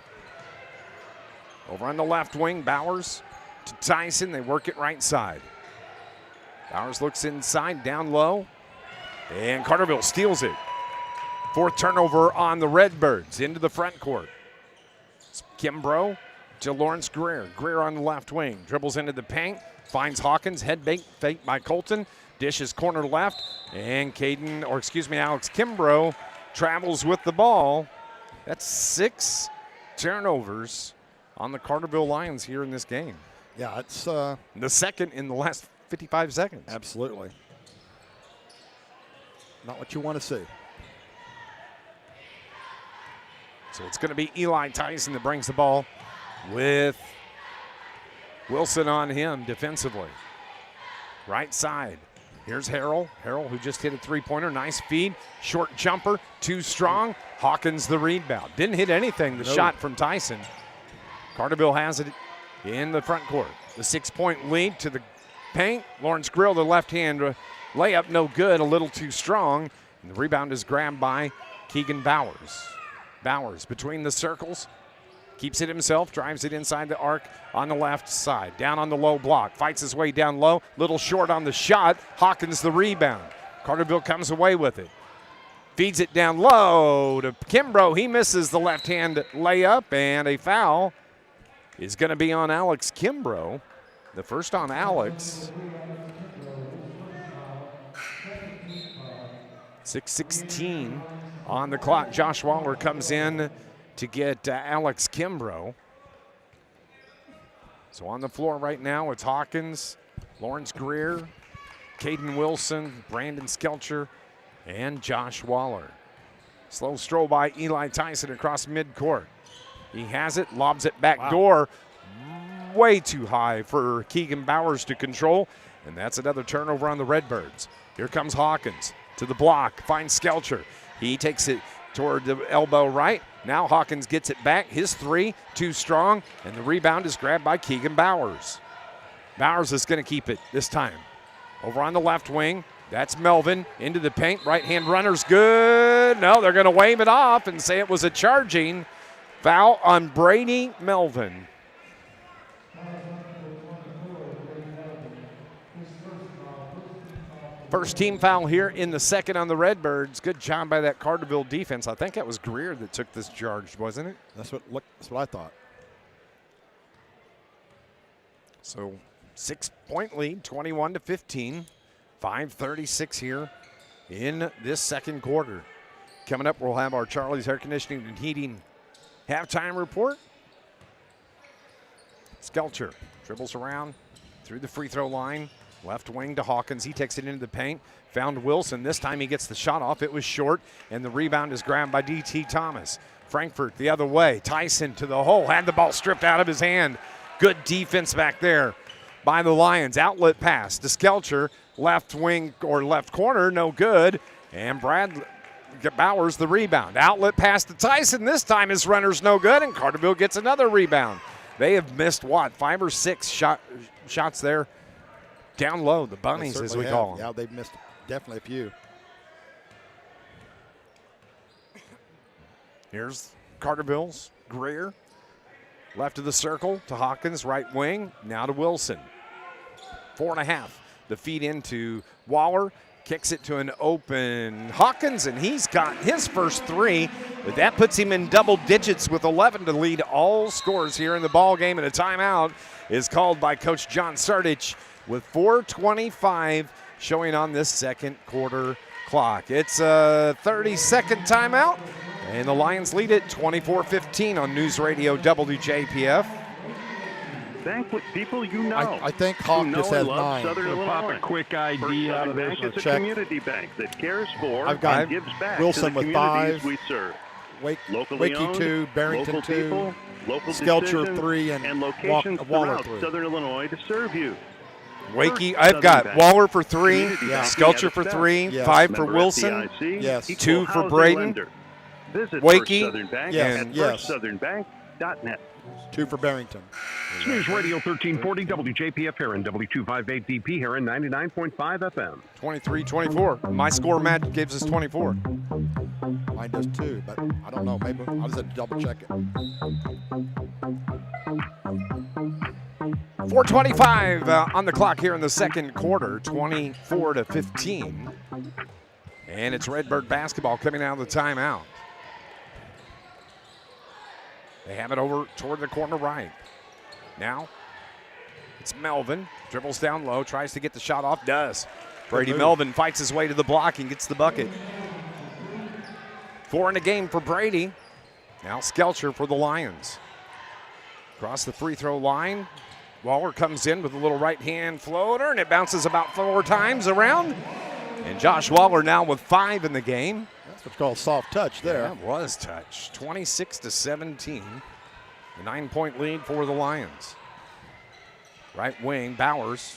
Over on the left wing, Bowers to Tyson. They work it right side. Bowers looks inside, down low, and Carterville steals it. 4th turnover on the Redbirds into the front court. It's Kimbrough to Lawrence Greer. Greer on the left wing, dribbles into the paint, finds Hawkins, head fake by Colton, dishes corner left, and Alex Kimbrough travels with the ball. That's 6 turnovers on the Carterville Lions here in this game. Yeah, it's the second in the last 55 seconds. Absolutely. Not what you want to see. So it's going to be Eli Tyson that brings the ball with Wilson on him defensively. Right side. Here's Harrell. Harrell, who just hit a three-pointer. Nice feed. Short jumper. Too strong. Hawkins the rebound. Didn't hit anything. The shot from Tyson. Carterville has it in the front court. The 6-point lead to the paint. Lawrence Grill, the left-hand layup, no good, a little too strong. And the rebound is grabbed by Keegan Bowers. Bowers between the circles, keeps it himself, drives it inside the arc on the left side. Down on the low block, fights his way down low, little short on the shot. Hawkins the rebound. Carterville comes away with it. Feeds it down low to Kimbrough. He misses the left-hand layup, and a foul is going to be on Alex Kimbrough. The first on Alex. 6:16 on the clock. Josh Waller comes in to get Alex Kimbrough. So on the floor right now, it's Hawkins, Lawrence Greer, Caden Wilson, Brandon Skelcher, and Josh Waller. Slow stroll by Eli Tyson across midcourt. He has it, lobs it back door. Way too high for Keegan Bowers to control, and that's another turnover on the Redbirds. Here comes Hawkins to the block, finds Skelcher. He takes it toward the elbow right. Now Hawkins gets it back. His 3, too strong, and the rebound is grabbed by Keegan Bowers. Bowers is going to keep it this time. Over on the left wing, that's Melvin into the paint. Right-hand runner's good. No, they're going to wave it off and say it was a charging foul on Brady Melvin. First team foul here in the second on the Redbirds. Good job by that Carterville defense. I think that was Greer that took this charge, wasn't it? That's what I thought. So 6-point lead, 21-15. 5:36 here in this second quarter. Coming up, we'll have our Charlie's Air Conditioning and Heating halftime report. Skelcher dribbles around through the free throw line. Left wing to Hawkins. He takes it into the paint. Found Wilson. This time he gets the shot off. It was short, and the rebound is grabbed by D.T. Thomas. Frankfort the other way. Tyson to the hole. Had the ball stripped out of his hand. Good defense back there by the Lions. Outlet pass to Skelcher. Left wing or left corner, no good. And Bowers the rebound. Outlet pass to Tyson. This time his runner's no good, and Carterville gets another rebound. They have missed, 5 or 6 shots there down low, the bunnies as we call them. Yeah, they've missed definitely a few. Here's Carterville's Greer. Left of the circle to Hawkins, right wing. Now to Wilson. 4.5. The feed into Waller. Kicks it to an open Hawkins, and he's got his first 3. But that puts him in double digits with 11 to lead all scores here in the ball game. And a timeout is called by Coach John Sardich with 4:25 showing on this second quarter clock. It's a 30-second timeout, and the Lions lead it 24-15 on News Radio WJPF. Bank with people you know. I think Hawk just has 9. We'll pop a quick ID out of this. It's a community bank that cares for and gives back Wilson to the with communities 5. we serve. Wakey 2, Barrington 2, people, local Skelcher 3, and locations Waller throughout 3. Southern Illinois to serve you. Wakey, I've got Waller for 3, Skelcher for 3, 5 for Wilson, 2 for Braden, Visit Wakey, First Southern Bank at FirstSouthernBank.net. 2 for Barrington. News Radio 1340 WJPF Heron, W258DP Heron, 99.5 FM. 23-24. My score, Matt, gives us 24. Mine does too, but I don't know. Maybe I'll just have to double check it. 4:25 on the clock here in the second quarter, 24-15. And it's Redbird basketball coming out of the timeout. They have it over toward the corner right. Now it's Melvin. Dribbles down low, tries to get the shot off, does. Brady Melvin fights his way to the block and gets the bucket. 4 in the game for Brady. Now Skelcher for the Lions. Across the free throw line. Waller comes in with a little right-hand floater, and it bounces about 4 times around. And Josh Waller now with 5 in the game. That's what's called soft touch there. Yeah, it was touch. 26-17. A 9-point lead for the Lions. Right wing, Bowers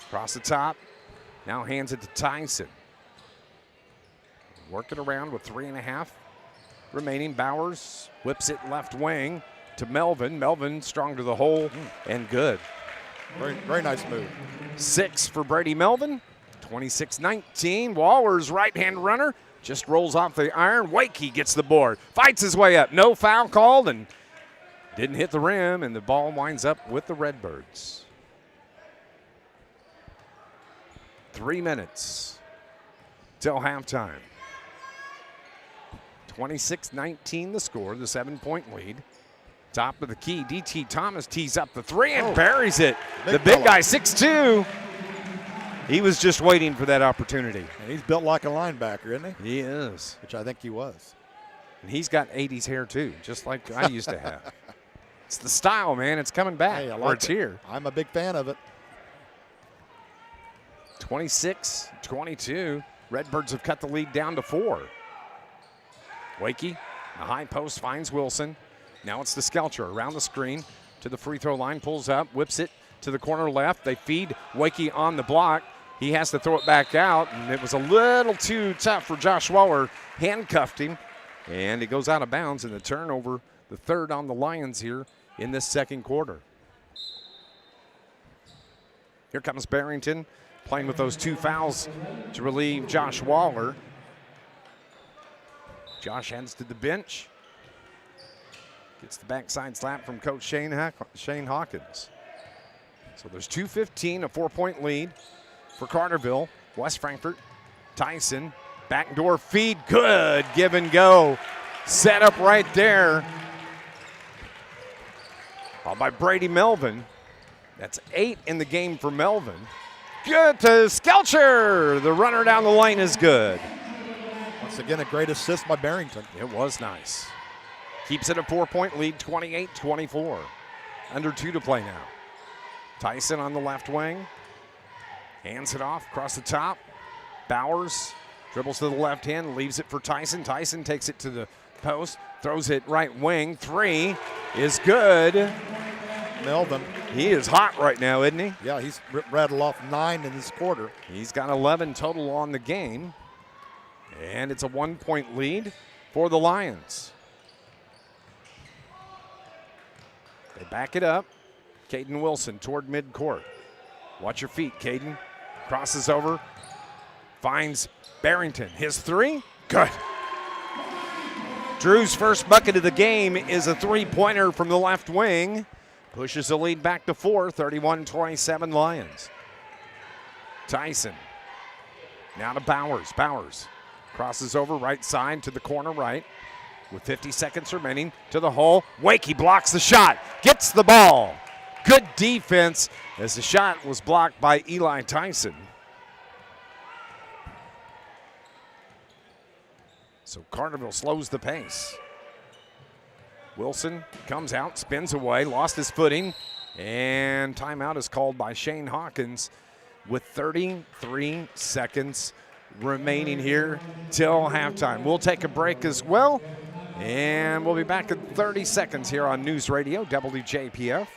across the top. Now hands it to Tyson. Working around with 3.5 remaining. Bowers whips it left wing to Melvin. Melvin strong to the hole and good. Very, very nice move. 6 for Brady Melvin. 26-19. Waller's right-hand runner just rolls off the iron. Wakey gets the board. Fights his way up. No foul called and didn't hit the rim, and the ball winds up with the Redbirds. 3 minutes till halftime. 26-19 the score, the 7-point lead. Top of the key, D.T. Thomas tees up the 3 and buries it. The big guy, 6'2". He was just waiting for that opportunity. And he's built like a linebacker, isn't he? He is. Which I think he was. And he's got 80s hair too, just like I used to have. It's the style, man. It's coming back. Hey, I or like it's it. here. I'm a big fan of it. 26-22. Redbirds have cut the lead down to 4. Wakey, a high post, finds Wilson. Now it's the Skelcher around the screen to the free throw line, pulls up, whips it to the corner left. They feed Wakey on the block. He has to throw it back out, and it was a little too tough for Josh Waller. Handcuffed him, and he goes out of bounds, and the turnover, the 3rd on the Lions here in this second quarter. Here comes Barrington playing with those 2 fouls to relieve Josh Waller. Josh heads to the bench. Gets the backside slap from Coach Shane Hawkins. So there's 2:15, a 4-point lead for Carterville. West Frankfort, Tyson, backdoor feed, good, give and go. Set up right there by Brady Melvin. That's 8 in the game for Melvin. good to Skelcher. The runner down the lane is good. Once again, a great assist by Barrington. It was nice. Keeps it a 4-point lead, 28-24. Under 2 to play now. Tyson on the left wing. Hands it off across the top. Bowers dribbles to the left hand, leaves it for Tyson. Tyson takes it to the post, throws it right wing. 3 is good. Melvin. He is hot right now, isn't he? Yeah, he's rattled off 9 in this quarter. He's got 11 total on the game. And it's a 1-point lead for the Lions. They back it up. Caden Wilson toward midcourt. Watch your feet, Caden. Crosses over. Finds Barrington. His 3. Good. Drew's first bucket of the game is a 3-pointer from the left wing. Pushes the lead back to 4, 31-27 Lions. Tyson. Now to Bowers. Bowers crosses over right side to the corner right. With 50 seconds remaining to the hole. Wakey blocks the shot. Gets the ball. Good defense as the shot was blocked by Eli Tyson. So Carterville slows the pace. Wilson comes out, spins away, lost his footing, and timeout is called by Shane Hawkins with 33 seconds remaining here till halftime. We'll take a break as well, and we'll be back in 30 seconds here on News Radio WJPF.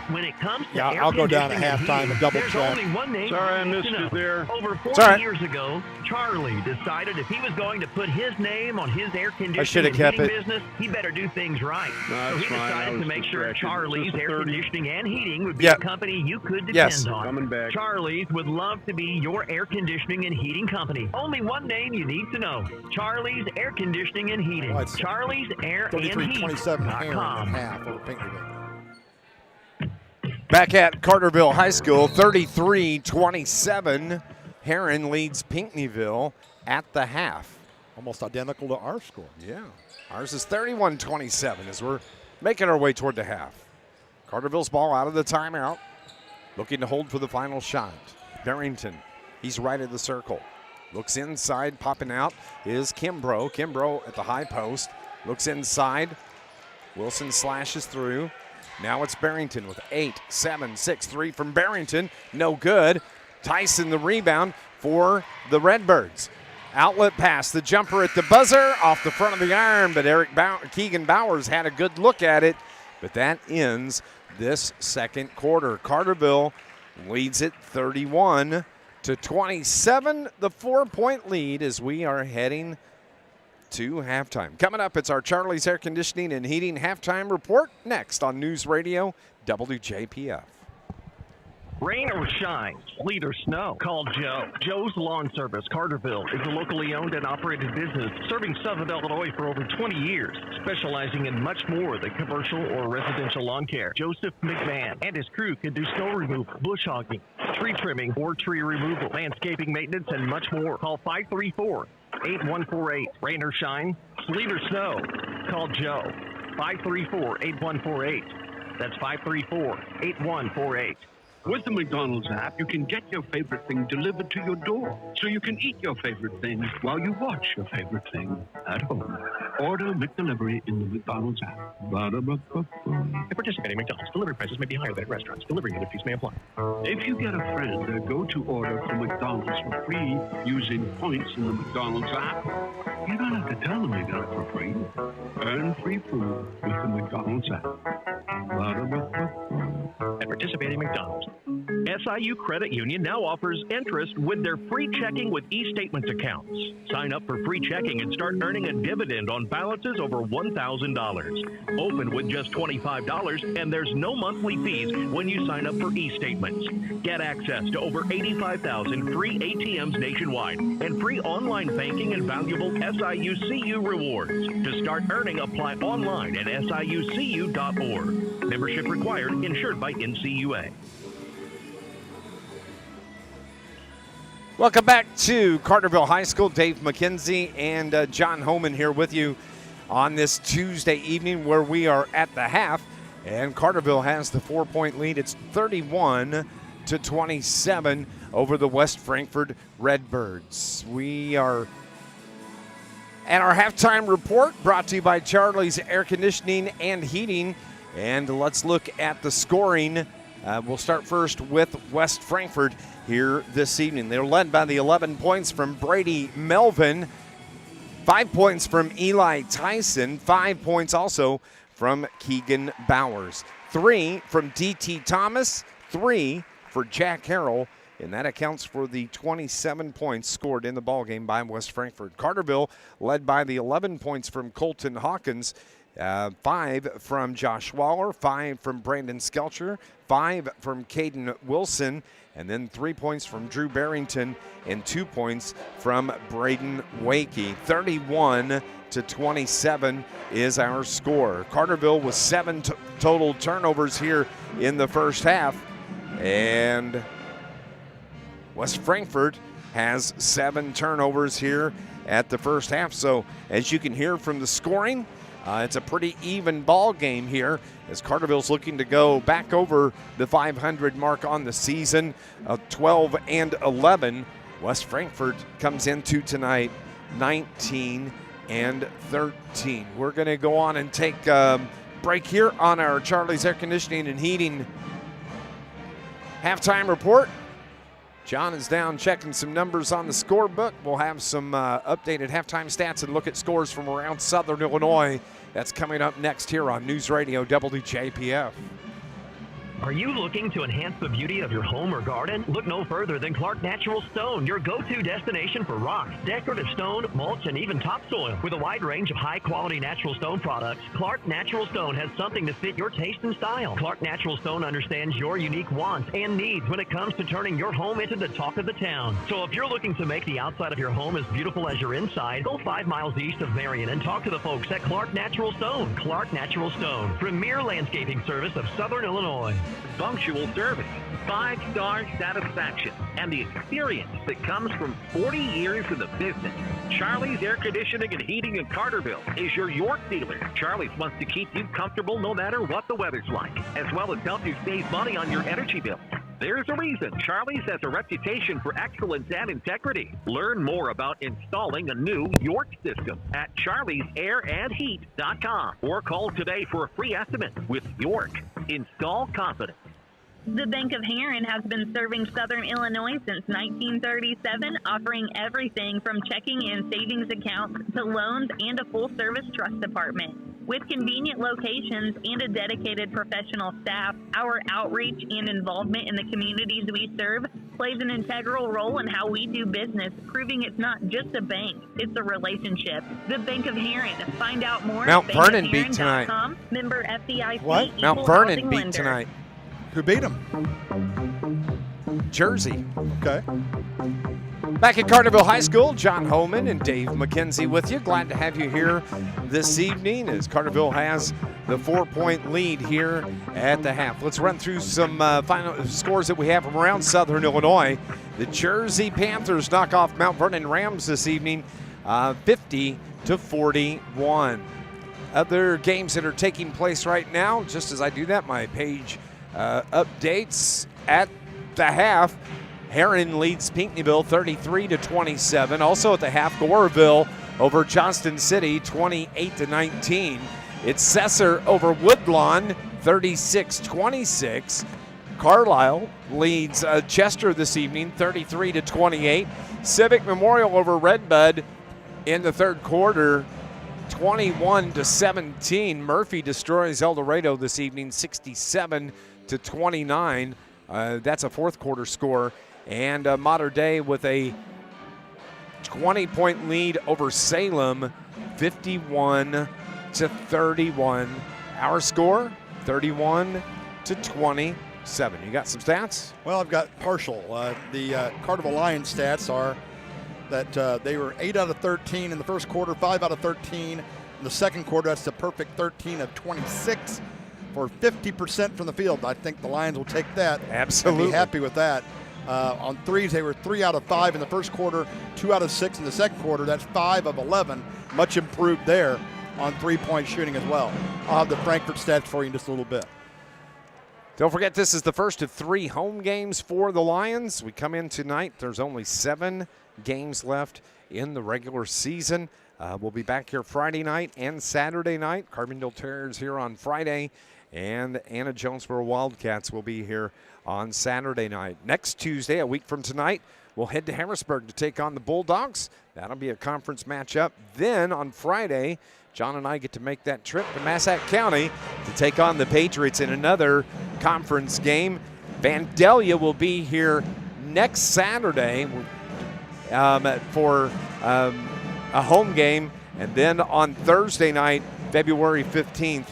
When it comes to I'll go down at halftime and double check. There's only one name Sorry, I you need missed to know. it there. Over 40 years ago, Charlie decided if he was going to put his name on his air conditioning and heating business, he better do things right. So he decided to make sure Charlie's Air Conditioning and Heating would be a company you could depend on. Coming back. Charlie's would love to be your air conditioning and heating company. Only one name you need to know. Charlie's Air Conditioning and Heating. Charlie's Air and Heat.com. 33-27 half over Pinckneyville. Back at Carterville High School, 33-27. Heron leads Pinckneyville at the half. Almost identical to our score. Yeah. Ours is 31-27 as we're making our way toward the half. Carterville's ball out of the timeout. Looking to hold for the final shot. Barrington, he's right at the circle. Looks inside, popping out is Kimbrough. Kimbrough at the high post. Looks inside. Wilson slashes through. Now it's Barrington with 8, 7, 6, 3 from Barrington. No good. Tyson the rebound for the Redbirds. Outlet pass, the jumper at the buzzer, off the front of the iron, but Keegan Bowers had a good look at it. But that ends this second quarter. Carterville leads it 31-27, the 4-point lead as we are heading to halftime. Coming up, it's our Charlie's Air Conditioning and Heating halftime report next on News Radio WJPF. Rain or shine, sleet or snow, call Joe. Joe's Lawn Service, Carterville, is a locally owned and operated business serving Southern Illinois for over 20 years, specializing in much more than commercial or residential lawn care. Joseph McMahon and his crew can do snow removal, bush hogging, tree trimming or tree removal, landscaping maintenance, and much more. Call 534-8148. Rain or shine, sleet or snow, call Joe. 534-8148. That's 534-8148. With the McDonald's app, you can get your favorite thing delivered to your door, so you can eat your favorite thing while you watch your favorite thing at home. Order McDelivery in the McDonald's app. At participating McDonald's, delivery prices may be higher than at restaurants. Delivery unit fees may apply. If you get a friend a go-to order from McDonald's for free using points in the McDonald's app, you don't have to tell them you got it for free. Earn free food with the McDonald's app. At participating McDonald's. SIU Credit Union now offers interest with their free checking with e-statements accounts. Sign up for free checking and start earning a dividend on balances over $1,000. Open with just $25, and there's no monthly fees when you sign up for e-statements. Get access to over 85,000 free ATMs nationwide and free online banking and valuable SIU CU rewards. To start earning, apply online at SIUCU.org. Membership required, insured by NCUA. Welcome back to Carterville High School. Dave McKenzie and John Homan here with you on this Tuesday evening where we are at the half. And Carterville has the 4-point lead. It's 31-27 over the West Frankfort Redbirds. We are at our halftime report brought to you by Charlie's Air Conditioning and Heating. And let's look at the scoring. We'll start first with West Frankfort here this evening. They're led by the 11 points from Brady Melvin, 5 points from Eli Tyson, 5 points also from Keegan Bowers, 3 from D.T. Thomas, 3 for Jack Harrell, and that accounts for the 27 points scored in the ballgame by West Frankfort. Carterville led by the 11 points from Colton Hawkins, 5 from Josh Waller, 5 from Brandon Skelcher, 5 from Caden Wilson, and then 3 points from Drew Barrington and 2 points from Braden Wakey. 31-27 is our score. Carterville with 7 total turnovers here in the first half, and West Frankfort has 7 turnovers here at the first half. So as you can hear from the scoring, it's a pretty even ball game here as Carterville's looking to go back over the 500 mark on the season, 12-11. West Frankfort comes into tonight 19-13. We're going to go on and take a break here on our Charlie's Air Conditioning and Heating halftime report. John is down checking some numbers on the scorebook. We'll have some updated halftime stats and look at scores from around Southern Illinois. That's coming up next here on News Radio WJPF. Are you looking to enhance the beauty of your home or garden? Look no further than Clark Natural Stone, your go-to destination for rock, decorative stone, mulch, and even topsoil. With a wide range of high-quality natural stone products, Clark Natural Stone has something to fit your taste and style. Clark Natural Stone understands your unique wants and needs when it comes to turning your home into the talk of the town. So if you're looking to make the outside of your home as beautiful as your inside, go 5 miles east of Marion and talk to the folks at Clark Natural Stone. Clark Natural Stone, premier landscaping service of Southern Illinois. Punctual service, 5-star satisfaction, and the experience that comes from 40 years in the business. Charlie's Air Conditioning and Heating in Carterville is your York dealer. Charlie's wants to keep you comfortable no matter what the weather's like, as well as help you save money on your energy bill. There's a reason Charlie's has a reputation for excellence and integrity. Learn more about installing a new York system at charliesairandheat.com or call today for a free estimate. With York, install confidence. The Bank of Heron has been serving Southern Illinois since 1937, offering everything from checking and savings accounts to loans and a full-service trust department. With convenient locations and a dedicated professional staff, our outreach and involvement in the communities we serve plays an integral role in how we do business, proving it's not just a bank, it's a relationship. The Bank of Heron. Find out more Mount at Vernon beat tonight. Member FDIC. What? Mount Vernon beat tonight. Who beat them? Jersey. Okay. Back at Carterville High School, John Homan and Dave McKenzie with you. Glad to have you here this evening as Carterville has the 4-point lead here at the half. Let's run through some final scores that we have from around Southern Illinois. The Jersey Panthers knock off Mount Vernon Rams this evening, 50-41. Other games that are taking place right now, just as I do that, my page updates at the half. Heron leads Pinckneyville 33-27. Also at the half, Goreville over Johnston City 28-19. It's Cesar over Woodlawn 36-26. Carlisle leads Chester this evening 33-28. Civic Memorial over Redbud in the third quarter 21-17. Murphy destroys El Dorado this evening 67-29. That's a fourth quarter score. And Mater Dei with a 20-point lead over Salem, 51-31. Our score, 31-27. You got some stats? Well, I've got partial. The Carterville Lions stats are that they were 8 out of 13 in the first quarter, 5 out of 13 in the second quarter. That's a perfect 13 of 26 for 50% from the field. I think the Lions will take that. Absolutely. And be happy with that. On threes, they were 3 out of 5 in the first quarter, 2 out of 6 in the second quarter. That's 5 of 11. Much improved there on three-point shooting as well. I'll have the Frankfort stats for you in just a little bit. Don't forget, this is the first of 3 home games for the Lions. We come in tonight. There's only 7 games left in the regular season. We'll be back here Friday night and Saturday night. Carbondale Terriers here on Friday, and Anna Jonesboro Wildcats will be here on Saturday night. Next Tuesday, a week from tonight, we'll head to Harrisburg to take on the Bulldogs. That'll be a conference matchup. Then on Friday, John and I get to make that trip to Massac County to take on the Patriots in another conference game. Vandalia will be here next Saturday for a home game. And then on Thursday night, February 15th,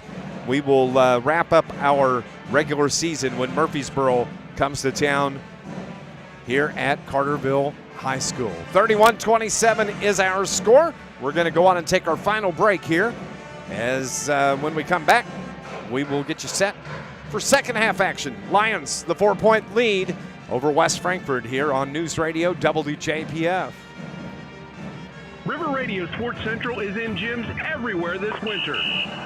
we will wrap up our regular season when Murfreesboro comes to town here at Carterville High School. 31-27 is our score. We're going to go on and take our final break here. As when we come back, we will get you set for second half action. Lions, the 4-point lead over West Frankfort here on News Radio WJPF. River Radio Sports Central is in gyms everywhere this winter.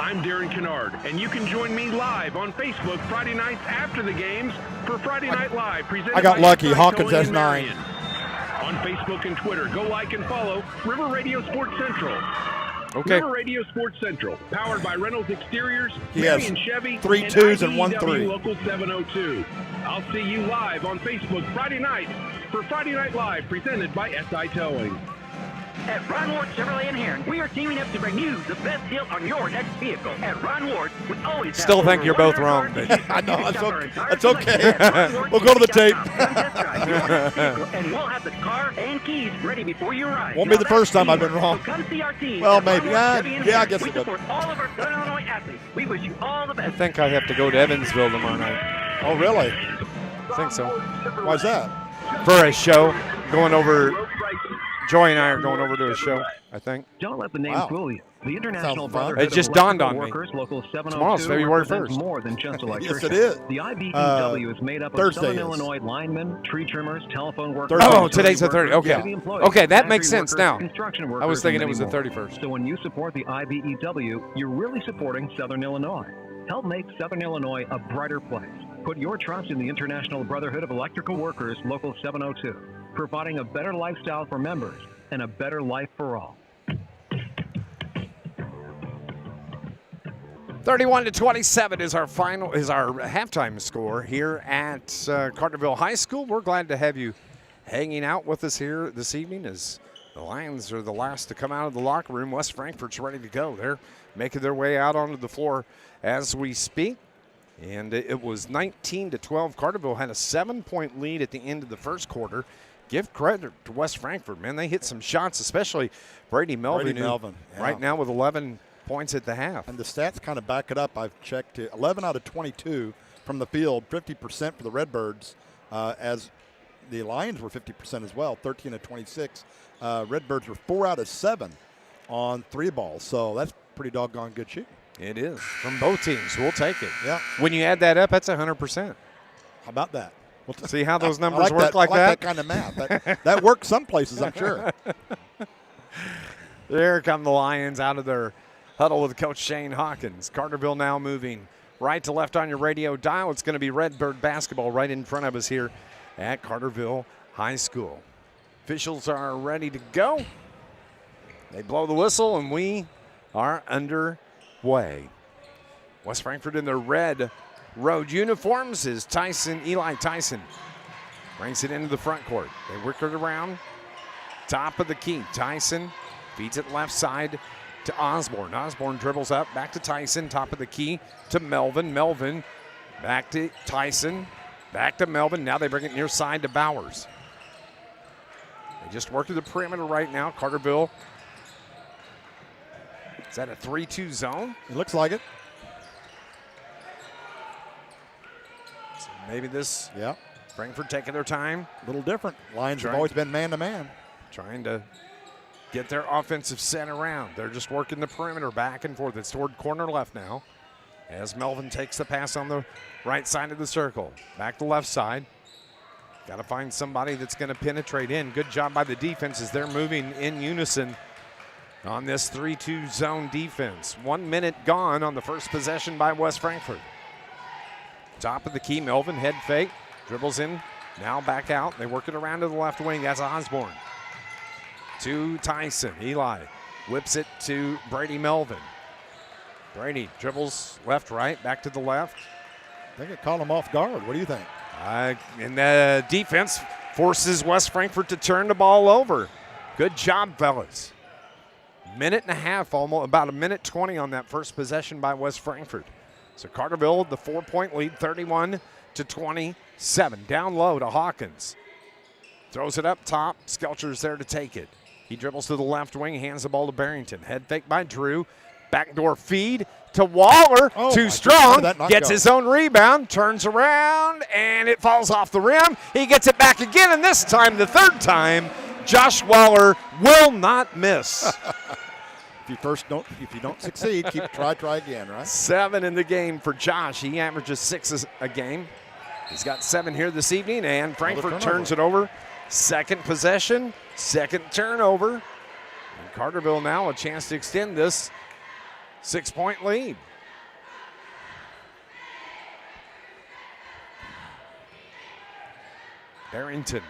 I'm Darren Kennard, and you can join me live on Facebook Friday nights after the games for Friday Night Live. Presented I got by lucky. SI Hawkins Towing has and 9. Marion. On Facebook and Twitter, go like and follow River Radio Sports Central. Okay. River Radio Sports Central, powered by Reynolds Exteriors, He has Marion Chevy, 3 and 2s and 1 IBEW 3. Local 702. I'll see you live on Facebook Friday night for Friday Night Live, presented by SI Towing. At Ron Ward Chevrolet in Heron, we are teaming up to bring you the best deal on your next vehicle. At Ron Ward, we always Still have think over you're both 100 wrong, cars but to I know, choose that's from. okay. Our That's selection okay. at Ron Ward We'll go to the tape. Come test drive your next vehicle, and we'll have the car and keys ready before you arrive. Won't be the first time I've been So wrong. come see our team. Well, at Ron maybe. Ward Chevy in Yeah, I Heron. guess we it would. support all of our Southern Illinois athletes. We wish you all the I best. think I have to go to Evansville tomorrow night. Oh, really? I think so. Why's that? For a show, going over. Joy and I are going over to a show, I think. Don't let the name fool you. The International Sounds fun. Brotherhood It just of dawned Electrical on me. Workers, Local 702, Tomorrow's February represents 1st. more than just electricians. Yes, it is. The IBEW is made up of Thursday Southern is. Illinois linemen, tree trimmers, telephone workers. Thursday. Oh, Thursday. today's the 30th. Okay. city employees, Okay, that factory makes sense workers, now. Construction workers, I was thinking and it was many the more. 31st. So when you support the IBEW, you're really supporting Southern Illinois. Help make Southern Illinois a brighter place. Put your trust in the International Brotherhood of Electrical Workers, Local 702, providing a better lifestyle for members and a better life for all. 31-27 is our halftime score here at Carterville High School. We're glad to have you hanging out with us here this evening as the Lions are the last to come out of the locker room. West Frankfort's ready to go. They're making their way out onto the floor as we speak. And it was 19-12. Carterville had a 7-point lead at the end of the first quarter. Give credit to West Frankfort, man. They hit some shots, especially Brady Melvin. Yeah. Right now with 11 points at the half. And the stats kind of back it up. I've checked it. 11 out of 22 from the field, 50% for the Redbirds, as the Lions were 50% as well, 13 of 26. Redbirds were 4 out of 7 on 3 balls. So that's pretty doggone good shooting. It is. From both teams. We'll take it. Yeah. When you add that up, that's 100%. How about that? See how those numbers work like that? that kind of math. That works some places, I'm sure. There come the Lions out of their huddle with Coach Shane Hawkins. Carterville now moving right to left on your radio dial. It's going to be Redbird basketball right in front of us here at Carterville High School. Officials are ready to go. They blow the whistle, and we are underway. West Frankfort in their red road uniforms is Eli Tyson. Brings it into the front court. They work it around. Top of the key. Tyson feeds it left side to Osborne. Osborne dribbles up. Back to Tyson. Top of the key to Melvin. Melvin back to Tyson. Back to Melvin. Now they bring it near side to Bowers. They just work to the perimeter right now. Carterville. Is that a 3-2 zone? It looks like it. So maybe this. Yeah. Frankfort taking their time. A little different. Lions have always been man-to-man. Trying to get their offensive set around. They're just working the perimeter back and forth. It's toward corner left now as Melvin takes the pass on the right side of the circle. Back to left side. Got to find somebody that's going to penetrate in. Good job by the defense as they're moving in unison on this 3-2 zone defense. 1 minute gone on the first possession by West Frankfort. Top of the key, Melvin, head fake, dribbles in, now back out. They work it around to the left wing. That's Osborne. To Tyson. Eli whips it to Brady Melvin. Brady dribbles left, right, back to the left. I think it caught him off guard. What do you think? And the defense forces West Frankfort to turn the ball over. Good job, fellas. Minute and a half, almost about a minute 20 on that first possession by West Frankfort. So Carterville, the 4-point lead, 31-27. Down low to Hawkins. Throws it up top. Skelcher's there to take it. He dribbles to the left wing, hands the ball to Barrington. Head fake by Drew. Backdoor feed to Waller. Too strong. Gets his own rebound. Turns around, and it falls off the rim. He gets it back again, and this time, the third time, Josh Waller will not miss. If you don't succeed, try again, right? 7 in the game for Josh. He averages 6 a game. He's got 7 here this evening, and Frankfort turns it over. Second possession, second turnover. And Carterville now a chance to extend this 6-point lead. Barrington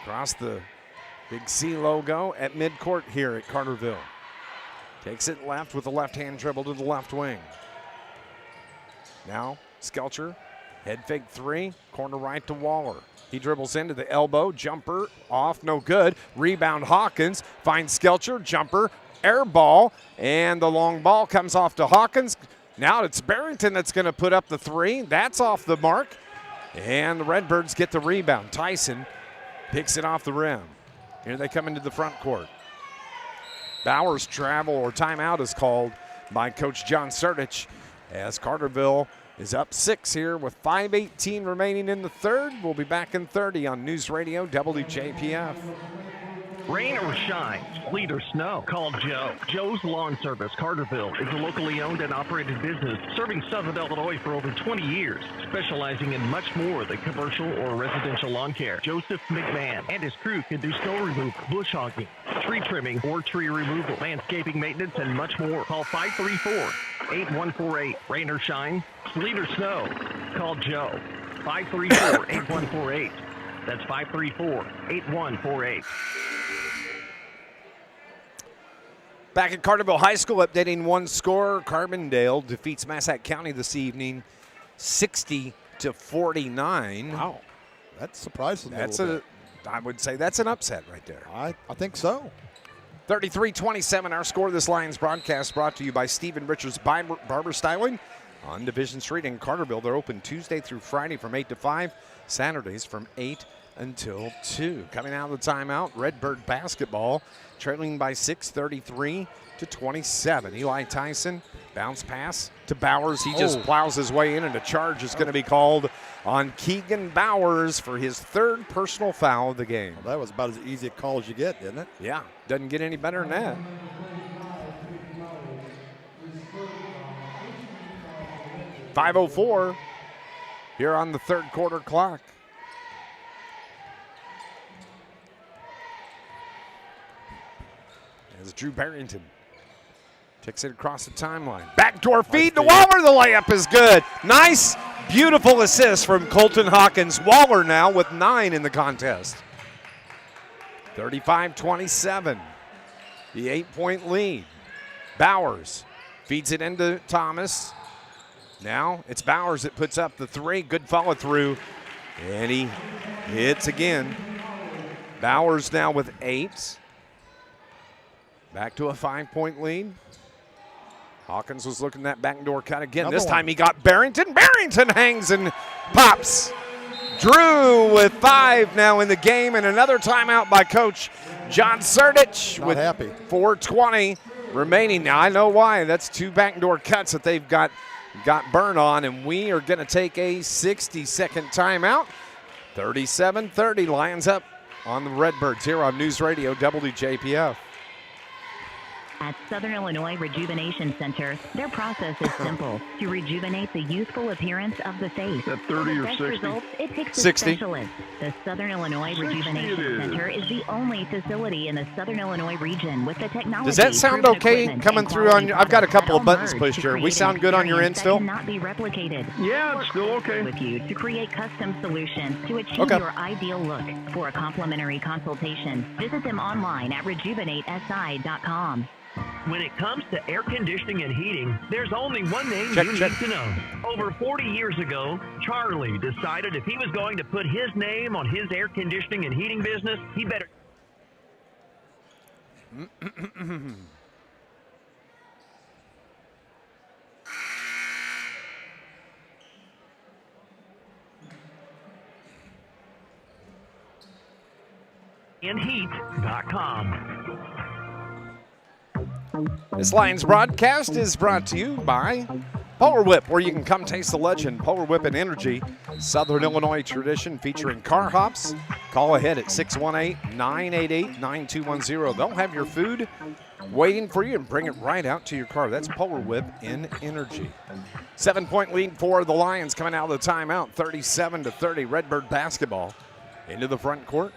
across the Big C logo at midcourt here at Carterville. Takes it left with a left-hand dribble to the left wing. Now Skelcher, head fake 3, corner right to Waller. He dribbles into the elbow, jumper off, no good. Rebound Hawkins, finds Skelcher, jumper, air ball, and the long ball comes off to Hawkins. Now it's Barrington that's going to put up the 3. That's off the mark, and the Redbirds get the rebound. Tyson picks it off the rim. Here they come into the front court. Bowers travel or timeout is called by Coach John Sertich as Carterville is up 6 here with 5:18 remaining in the third. We'll be back in 30 on News Radio WJPF. Rain or shine, sleet or snow, call Joe. Joe's Lawn Service, Carterville, is a locally owned and operated business serving Southern Illinois for over 20 years, specializing in much more than commercial or residential lawn care. Joseph McMahon and his crew can do snow removal, bush hogging, tree trimming or tree removal, landscaping maintenance, and much more. Call 534-8148. Rain or shine, sleet or snow, call Joe. 534-8148. That's 534-8148. Back at Carterville High School, updating one score. Carbondale defeats Massac County this evening, 60-49. Wow, that surprises me. I would say that's an upset right there. I think so. 33-27, our score. This Lions broadcast brought to you by Stephen Richards Barber Styling on Division Street in Carterville. They're open Tuesday through Friday from 8 to 5, Saturdays from 8 until 2. Coming out of the timeout, Redbird basketball, trailing by 6, 33-27. Eli Tyson, bounce pass to Bowers. He just plows his way in, and a charge is going to be called on Keegan Bowers for his 3rd personal foul of the game. Well, that was about as easy a call as you get, didn't it? Yeah, doesn't get any better than that. .504 here on the third quarter clock. As Drew Barrington takes it across the timeline. Backdoor feed to Waller. The layup is good. Nice, beautiful assist from Colton Hawkins. Waller now with 9 in the contest. 35-27. The 8-point lead. Bowers feeds it into Thomas. Now it's Bowers that puts up the 3. Good follow through. And he hits again. Bowers now with 8. Back to a 5-point lead. Hawkins was looking that backdoor cut again. This time he got Barrington. Barrington hangs and pops. Drew with 5 now in the game, and another timeout by Coach John Surdich with happy. 4:20 remaining. Now, I know why. That's 2 backdoor cuts that they've got burn on, and we are going to take a 60-second timeout. 37-30, Lions up on the Redbirds here on News Radio WJPF. At Southern Illinois Rejuvenation Center, their process is simple: to rejuvenate the youthful appearance of the face. At 30 or Best 60? results, it takes a 60. specialist. The Southern Illinois 60 Rejuvenation it is. Center is the only facility in the Southern Illinois region with the technology. Does that sound proven okay equipment, coming and through on quality your, I've got a products couple of that all buttons merge pushed to here. We create sound an good on your end experience still? that cannot be replicated. Yeah, it's still okay. With you to create custom solutions to achieve Okay. your ideal look. For a complimentary consultation, visit them online at rejuvenatesi.com. When it comes to air conditioning and heating, there's only one name Check, you check. need to know. Over 40 years ago, Charlie decided if he was going to put his name on his air conditioning and heating business, he better... andheat.com. This Lions broadcast is brought to you by Polar Whip, where you can come taste the legend. Polar Whip and Energy, Southern Illinois tradition featuring car hops. Call ahead at 618-988-9210. They'll have your food waiting for you and bring it right out to your car. That's Polar Whip in Energy. 7-point lead for the Lions coming out of the timeout, 37-30. Redbird basketball into the front court.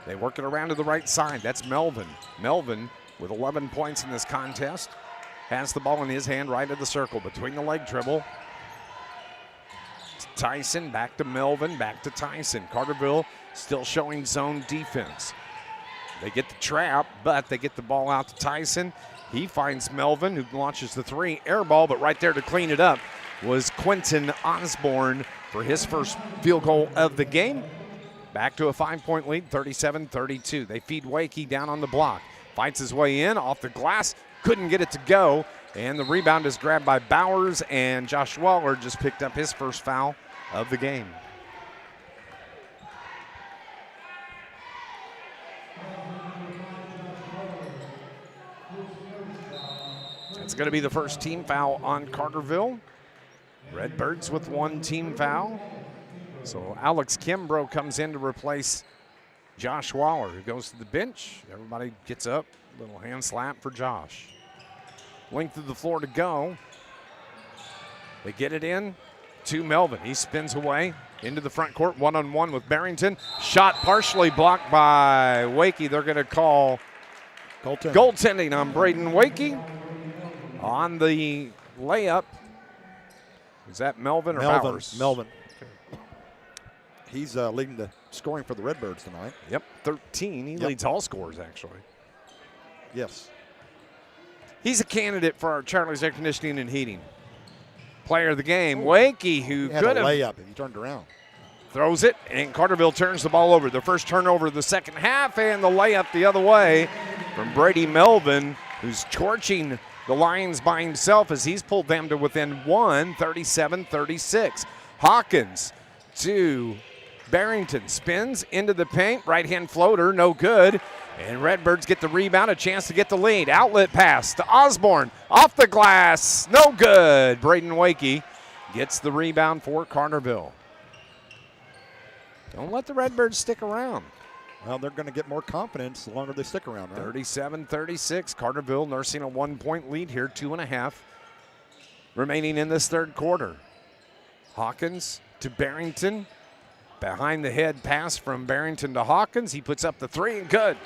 They work it around to the right side. That's Melvin. Melvin with 11 points in this contest. Has the ball in his hand right at the circle between the leg dribble. Tyson, back to Melvin, back to Tyson. Carterville still showing zone defense. They get the trap, but they get the ball out to Tyson. He finds Melvin, who launches the 3. Air ball, but right there to clean it up was Quentin Osborne for his first field goal of the game. Back to a 5-point lead, 37-32. They feed Wakey down on the block. Fights his way in, off the glass, couldn't get it to go, and the rebound is grabbed by Bowers, and Josh Waller just picked up his first foul of the game. It's going to be the first team foul on Carterville. Redbirds with 1 team foul. So Alex Kimbrough comes in to replace Josh Waller, who goes to the bench. Everybody gets up. Little hand slap for Josh. Length of the floor to go. They get it in to Melvin. He spins away into the front court, one-on-one with Barrington. Shot partially blocked by Wakey. They're going to call goaltending on Braden Wakey. On the layup, is that Melvin or Bowers? Melvin. He's leading the scoring for the Redbirds tonight. Yep, 13. He leads all scorers, actually. Yes. He's a candidate for our Charlie's Air Conditioning and Heating Player of the Game. Wakey, who He had could a have layup if he turned around. throws it, and Carterville turns the ball over. The first turnover of the second half, and the layup the other way from Brady Melvin, who's torching the Lions by himself as he's pulled them to within 1, 37-36. Hawkins to Barrington, spins into the paint, right-hand floater, no good. And Redbirds get the rebound, a chance to get the lead. Outlet pass to Osborne, off the glass, no good. Braden Wakey gets the rebound for Carterville. Don't let the Redbirds stick around. Well, they're going to get more confidence the longer they stick around, right? 37-36, Carterville nursing a 1-point lead here, 2.5 remaining in this third quarter. Hawkins to Barrington. Behind the head pass from Barrington to Hawkins. He puts up the 3 and good.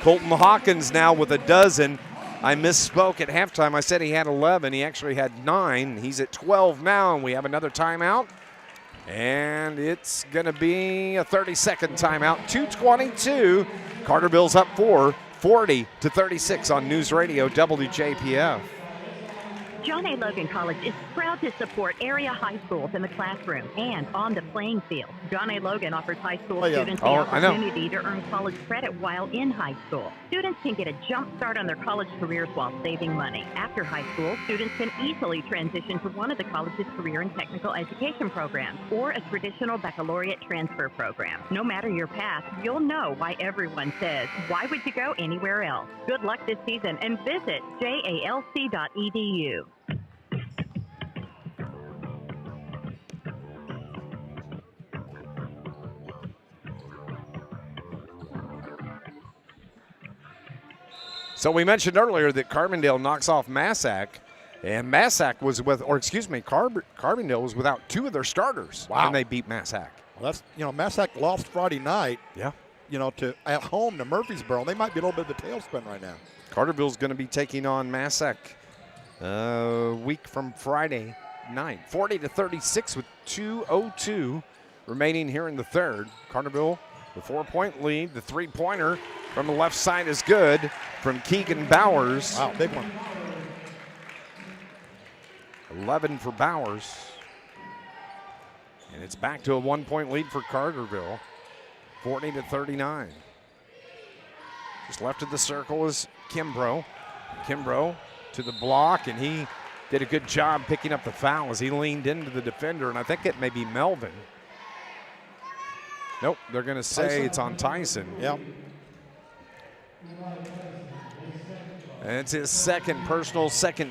Colton Hawkins now with a dozen. I misspoke at halftime. I said he had 11. He actually had 9. He's at 12 now, and we have another timeout. And it's going to be a 30-second timeout. 2:22. Carterville's up 4, 40-36 on News Radio WJPF. John A. Logan College is proud to support area high schools in the classroom and on the playing field. John A. Logan offers high school students the opportunity to earn college credit while in high school. Students can get a jump start on their college careers while saving money. After high school, students can easily transition to one of the college's career and technical education programs or a traditional baccalaureate transfer program. No matter your path, you'll know why everyone says, why would you go anywhere else? Good luck this season and visit jalc.edu. So we mentioned earlier that Carbondale knocks off Massac, and Massac was Carbondale was without 2 of their starters when they beat Massac. Well, that's, Massac lost Friday night. Yeah. At home to Murfreesboro. They might be a little bit of the tailspin right now. Carterville's going to be taking on Massac a week from Friday night. 40-36 with 2:02 remaining here in the third. Carterville, the 4-point lead. The 3-pointer from the left side is good from Keegan Bowers. Wow, big one. 11 for Bowers. And it's back to a 1-point lead for Carterville. 40-39. Just left of the circle is Kimbrough. Kimbrough to the block, and he did a good job picking up the foul as he leaned into the defender, and I think it may be Melvin. Nope, they're going to say Tyson. It's on Tyson. Yep. And it's his second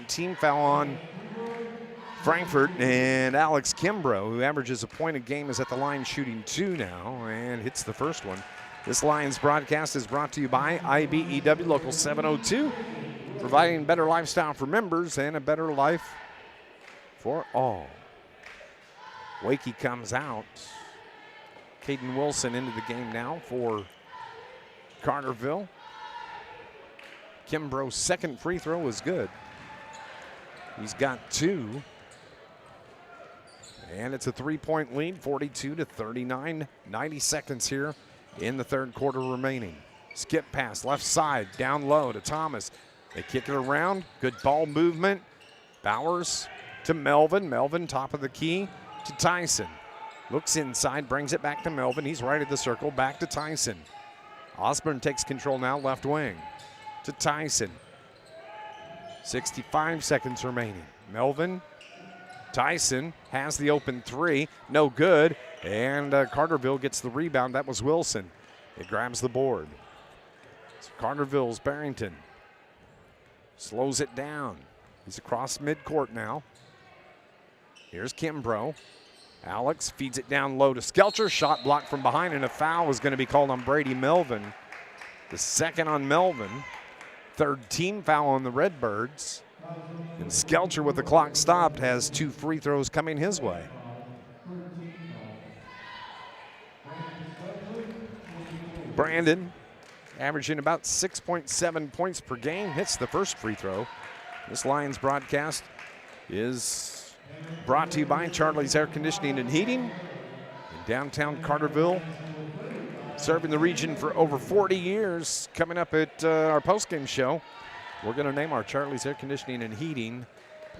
team foul on Frankfort, and Alex Kimbrough, who averages a point a game, is at the line shooting 2 now and hits the first one. This Lions broadcast is brought to you by IBEW Local 702, providing better lifestyle for members and a better life for all. Wakey comes out. Caden Wilson into the game now for Carterville. Kimbrough's second free throw was good. He's got 2. And it's a 3-point lead, 42-39. 90 seconds here in the third quarter remaining. Skip pass, left side, down low to Thomas. They kick it around. Good ball movement. Bowers to Melvin. Melvin, top of the key to Tyson. Looks inside, brings it back to Melvin. He's right at the circle, back to Tyson. Osborne takes control now, left wing to Tyson. 65 seconds remaining. Melvin, Tyson has the open 3, no good, and Carterville gets the rebound. That was Wilson. It grabs the board. So Carterville's Barrington slows it down. He's across midcourt now. Here's Kimbrough. Alex feeds it down low to Skelcher. Shot blocked from behind, and a foul is going to be called on Brady Melvin. The second on Melvin. Third team foul on the Redbirds. And Skelcher, with the clock stopped, has 2 free throws coming his way. Brandon, averaging about 6.7 points per game, hits the first free throw. This Lions broadcast is brought to you by Charlie's Air Conditioning and Heating in downtown Carterville. Serving the region for over 40 years. Coming up at our postgame show, we're going to name our Charlie's Air Conditioning and Heating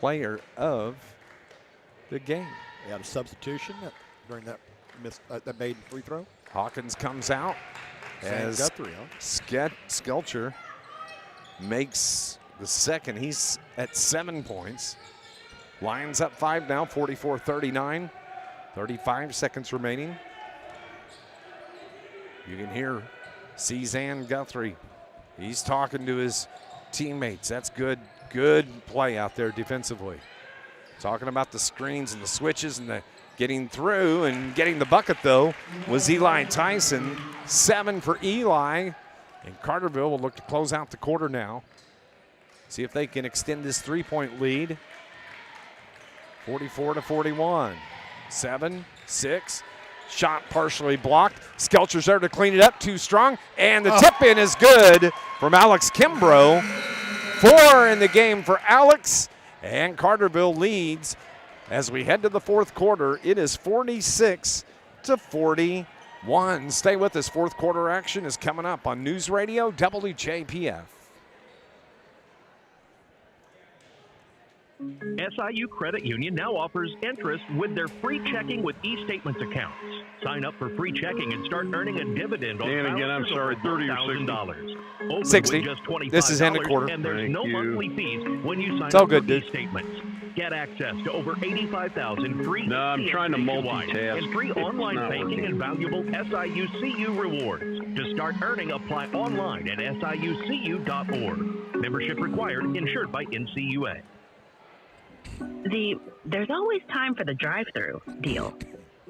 player of the game. They had a substitution during that maiden free throw. Hawkins comes out as Guthrie, Skelcher makes the second. He's at 7 points. Lions up 5 now, 44-39. 35 seconds remaining. You can hear Cezanne Guthrie. He's talking to his teammates. That's good play out there defensively. Talking about the screens and the switches and the getting through and getting the bucket, though, was Eli Tyson. 7 for Eli. And Carterville will look to close out the quarter now. See if they can extend this 3-point lead. 44-41. 7, 6. Shot partially blocked. Skelcher's there to clean it up. Too strong. And the tip-in is good from Alex Kimbrough. 4 in the game for Alex. And Carterville leads as we head to the fourth quarter. It is 46-41. Stay with us. Fourth quarter action is coming up on News Radio WJPF. SIU Credit Union now offers interest with their free checking with e-statements accounts. Sign up for free checking and start earning a dividend on Dan, again, I'm sorry, 30 or $1,000. 60. This is end of quarter. And there's no monthly fees when you sign It's all up good, for dude. e-statements. Get access to over 85,000 free No, I'm trying to nationwide multitask. and free It's online not banking working. and valuable SIU CU rewards. To start earning, apply online at siucu.org. Membership required, insured by NCUA. There's always time for the drive-through deal.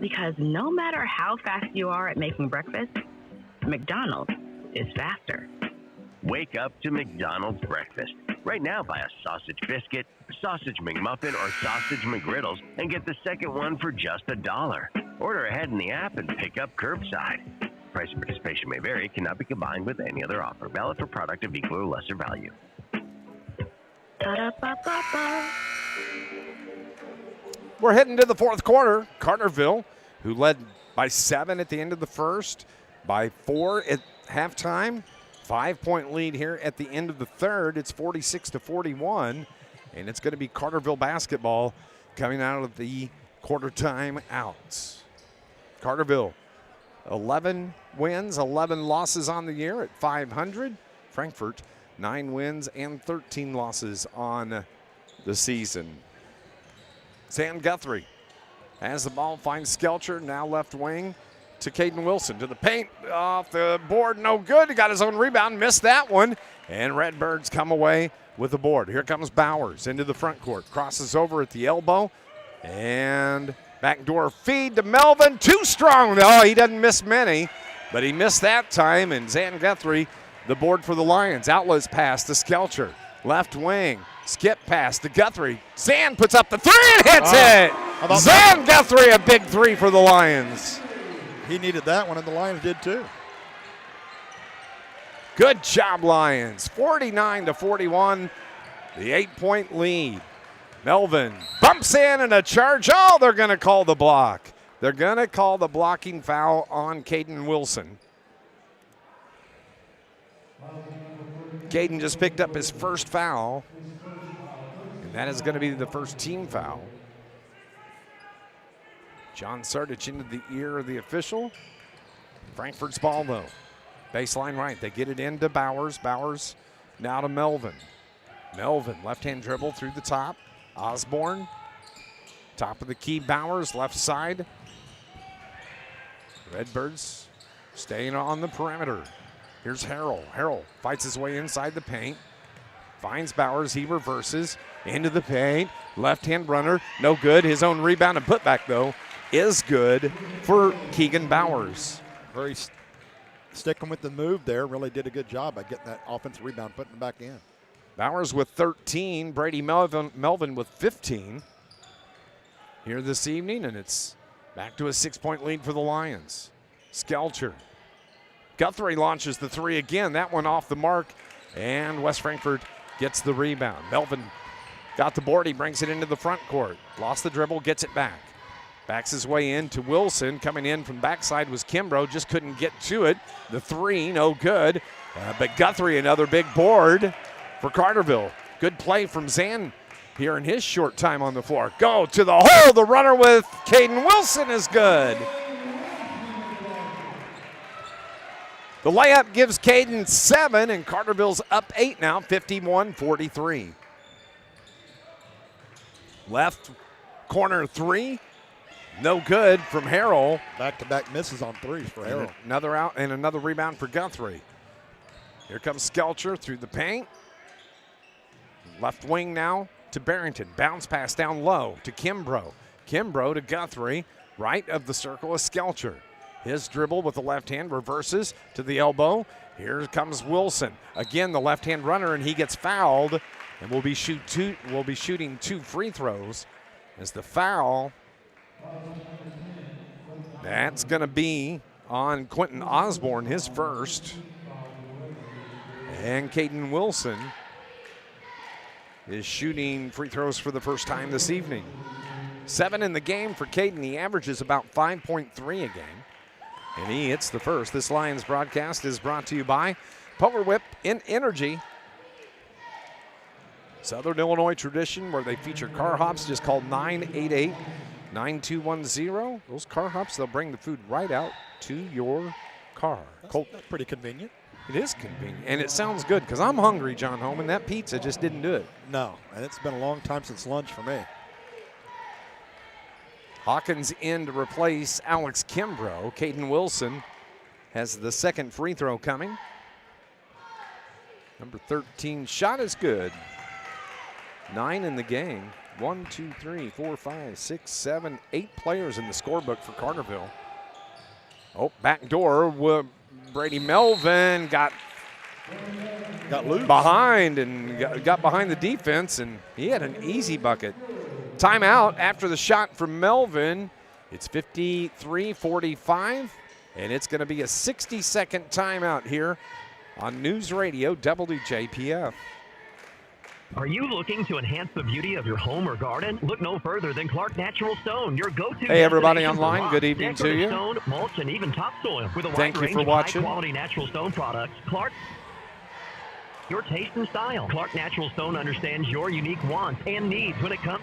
Because no matter how fast you are at making breakfast, McDonald's is faster. Wake up to McDonald's breakfast. Right now, buy a sausage biscuit, sausage McMuffin, or sausage McGriddles and get the second one for just $1. Order ahead in the app and pick up curbside. Price and participation may vary. Cannot be combined with any other offer. Valid for product of equal or lesser value. Ta-da-ba-ba-ba. We're heading to the fourth quarter. Carterville, who led by 7 at the end of the first, by 4 at halftime. 5-point lead here at the end of the third. It's 46-41, and it's going to be Carterville basketball coming out of the quarter time outs. Carterville, 11 wins, 11 losses on the year at 500. Frankfort, 9 wins and 13 losses on the season. Sam Guthrie has the ball, finds Skelcher, now left wing to Caden Wilson, to the paint, off the board, no good. He got his own rebound, missed that one, and Redbirds come away with the board. Here comes Bowers into the front court, crosses over at the elbow, and backdoor feed to Melvin, too strong. Oh, he doesn't miss many, but he missed that time, and Zan Guthrie, the board for the Lions. Outlaws pass to Skelcher, left wing, skip pass to Guthrie. Zan puts up the three and hits it. Zan Guthrie, a big three for the Lions. He needed that one, and the Lions did too. Good job, Lions. 49-41, the 8-point lead. Melvin bumps in and a charge. Oh, they're going to call the block. They're going to call the blocking foul on Caden Wilson. Caden just picked up his first foul, and that is going to be the first team foul. John Sardich into the ear of the official. Frankfurt's ball, though. Baseline right. They get it into Bowers. Bowers now to Melvin. Melvin, left-hand dribble through the top. Osborne, top of the key. Bowers, left side. Redbirds staying on the perimeter. Here's Harrell. Harrell fights his way inside the paint. Finds Bowers. He reverses into the paint. Left-hand runner, no good. His own rebound and putback, though, is good for Keegan Bowers. Very sticking with the move there. Really did a good job by getting that offensive rebound, putting it back in. Bowers with 13. Brady Melvin with 15 here this evening, and it's back to a 6-point lead for the Lions. Skelcher. Guthrie launches the three again. That one off the mark, and West Frankfort gets the rebound. Melvin got the board. He brings it into the front court. Lost the dribble, gets it back. Backs his way in to Wilson. Coming in from backside was Kimbrough. Just couldn't get to it. The three, no good. But Guthrie, another big board for Carterville. Good play from Zan here in his short time on the floor. Go to the hole. The runner with Caden Wilson is good. The layup gives Caden 7, and Carterville's up 8 now, 51-43. Left corner three. No good from Harrell. Back-to-back misses on threes for Harrell. Another out and another rebound for Guthrie. Here comes Skelcher through the paint. Left wing now to Barrington. Bounce pass down low to Kimbrough. Kimbrough to Guthrie. Right of the circle is Skelcher. His dribble with the left hand reverses to the elbow. Here comes Wilson. Again, the left-hand runner, and he gets fouled. And we'll be shooting 2 free throws as the foul. That's going to be on Quentin Osborne, his first. And Caden Wilson is shooting free throws for the first time this evening. 7 in the game for Caden. He averages about 5.3 a game. And he hits the first. This Lions broadcast is brought to you by Power Whip in Energy. Southern Illinois tradition where they feature car hops. Just call 988-9210. Those car hops, they'll bring the food right out to your car. That's pretty convenient. It is convenient, and it sounds good because I'm hungry, John Homan. That pizza just didn't do it. No, and it's been a long time since lunch for me. Hawkins in to replace Alex Kimbrough. Caden Wilson has the second free throw coming. Number 13 shot is good. 9 in the game. 1, 2, 3, 4, 5, 6, 7, 8 players in the scorebook for Carterville. Oh, back door. Brady Melvin got loose behind and got behind the defense, and he had an easy bucket. Timeout after the shot from Melvin. It's 53-45, and it's going to be a 60-second timeout here on News Radio WJPF. Are you looking to enhance the beauty of your home or garden? Look no further than Clark Natural Stone, your go-to. Hey, everybody destination for online. rocks, Good evening to you. Stone, mulch, and even topsoil. With a Thank wide you range for of watching. high-quality natural stone products, Clark, your taste and style. Clark Natural Stone understands your unique wants and needs when it comes.